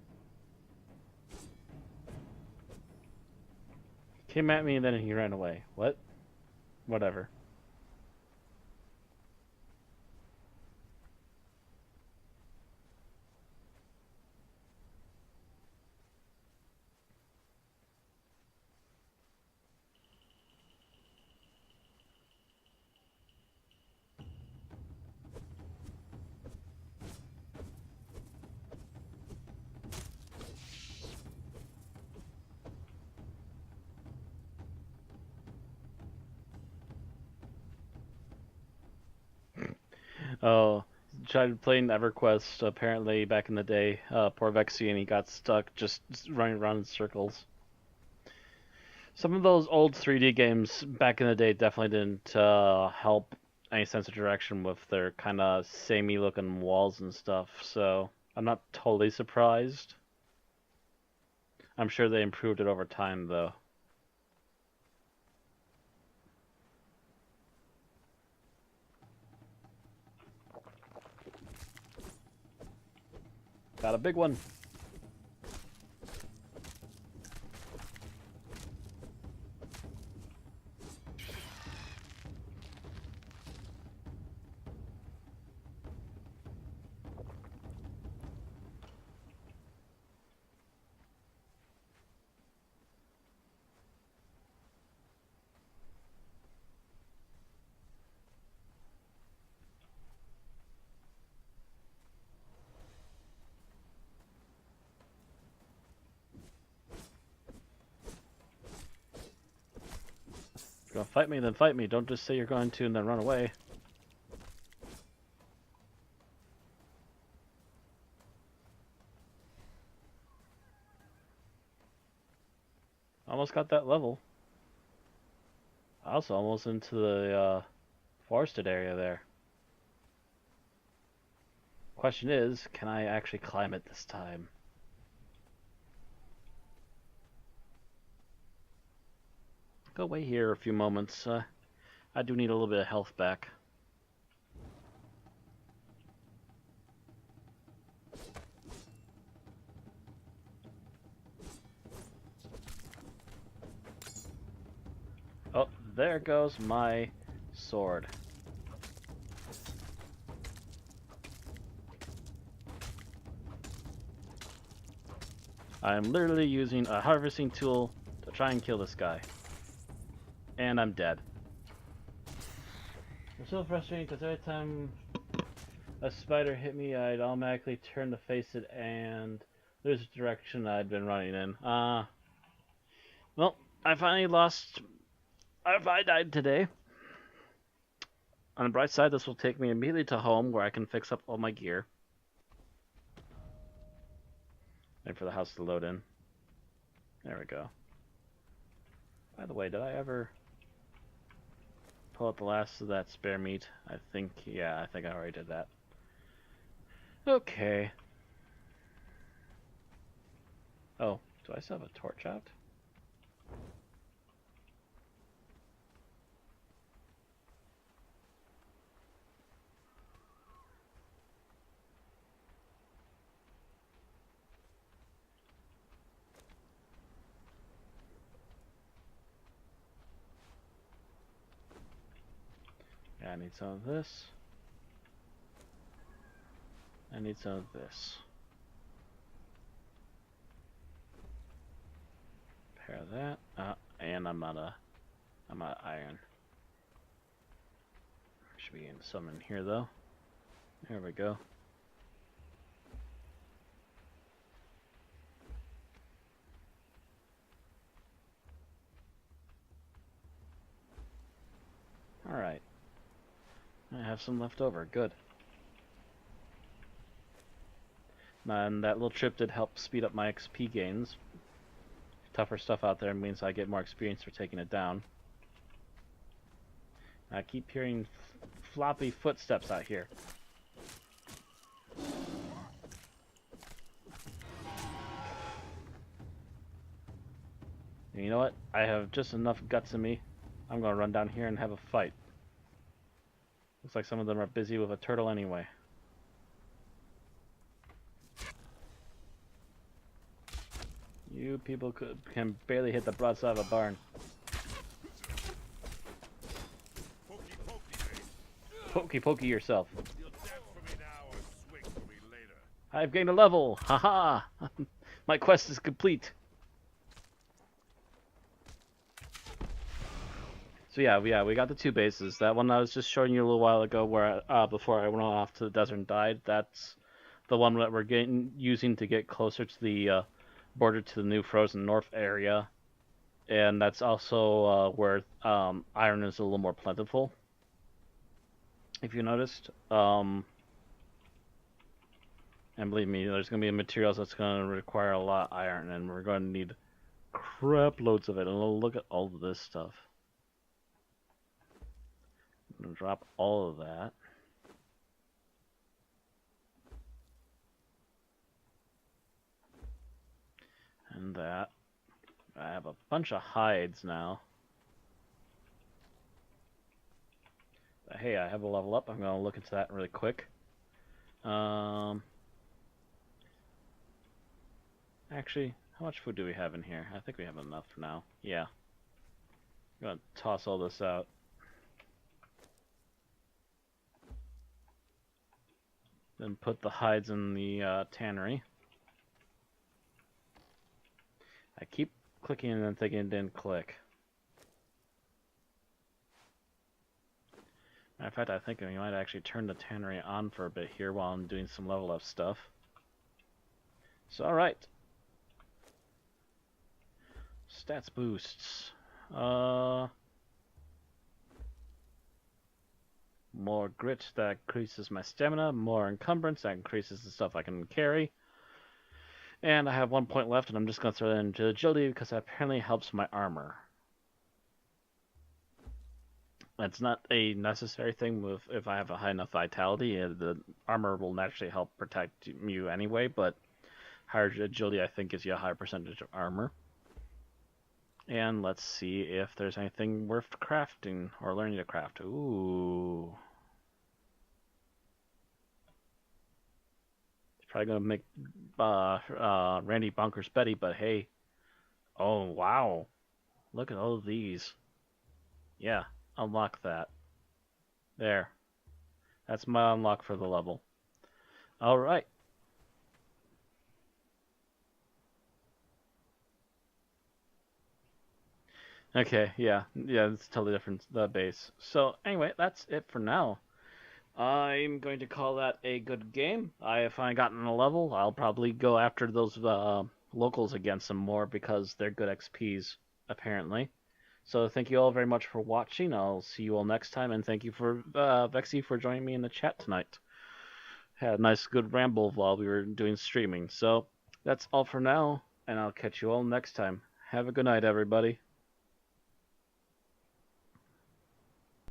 Came at me and then he ran away. What? Whatever. Oh, tried playing EverQuest apparently back in the day. Poor Vexy, and he got stuck just running around in circles. Some of those old 3D games back in the day definitely didn't help any sense of direction with their kind of samey looking walls and stuff, so I'm not totally surprised. I'm sure they improved it over time, though. Got a big one. If you're gonna fight me, then fight me. Don't just say you're going to and then run away. Almost got that level. Also almost into the forested area there. Question is, can I actually climb it this time? Go wait here a few moments. I do need a little bit of health back. Oh, there goes my sword. I'm literally using a harvesting tool to try and kill this guy. And I'm dead. It's so frustrating because every time a spider hit me, I'd automatically turn to face it and lose the direction I'd been running in. Well, I finally lost. I died today. On the bright side, this will take me immediately to home where I can fix up all my gear. Wait for the house to load in. There we go. By the way, did I ever pull out the last of that spare meat? I think I already did that. Okay. Oh, do I still have a torch out? Yeah, I need some of this. I need some of this. Pair that. And I'm out of iron. Should be getting some in here though. There we go. Alright. I have some left over. Good. And that little trip did help speed up my XP gains. Tougher stuff out there means I get more experience for taking it down. I keep hearing floppy footsteps out here. And you know what? I have just enough guts in me. I'm gonna run down here and have a fight. Looks like some of them are busy with a turtle anyway. You people can barely hit the broadside of a barn. Pokey pokey yourself. I've gained a level! Haha! My quest is complete. So yeah, we got the 2 bases. That one I was just showing you a little while ago, where before I went off to the desert and died. That's the one that we're using to get closer to the border to the new Frozen North area, and that's also where iron is a little more plentiful. If you noticed, and believe me, there's going to be materials that's going to require a lot of iron, and we're going to need crap loads of it. And look at all of this stuff. I'm going to drop all of that. And that. I have a bunch of hides now. But hey, I have a level up. I'm going to look into that really quick. Actually, how much food do we have in here? I think we have enough for now. Yeah. I'm going to toss all this out. Then put the hides in the tannery. I keep clicking and then thinking it didn't click. Matter of fact, I think we might actually turn the tannery on for a bit here while I'm doing some level up stuff. So, alright. Stats boosts. More grit, that increases my stamina. More encumbrance, that increases the stuff I can carry. And I have 1 point left, and I'm just going to throw that into agility because that apparently helps my armor. It's not a necessary thing with if I have a high enough vitality. The armor will naturally help protect you anyway, but higher agility I think gives you a higher percentage of armor. And let's see if there's anything worth crafting or learning to craft. Ooh. It's probably going to make Randy bonkers Betty, but hey. Oh, wow. Look at all of these. Yeah, unlock that. There. That's my unlock for the level. Alright. Okay, yeah, it's totally different, the base. So, anyway, that's it for now. I'm going to call that a good game. If I gotten a level, I'll probably go after those locals again some more because they're good XPs, apparently. So thank you all very much for watching. I'll see you all next time, and thank you for Vexy for joining me in the chat tonight. Had a nice good ramble while we were doing streaming. So that's all for now, and I'll catch you all next time. Have a good night, everybody.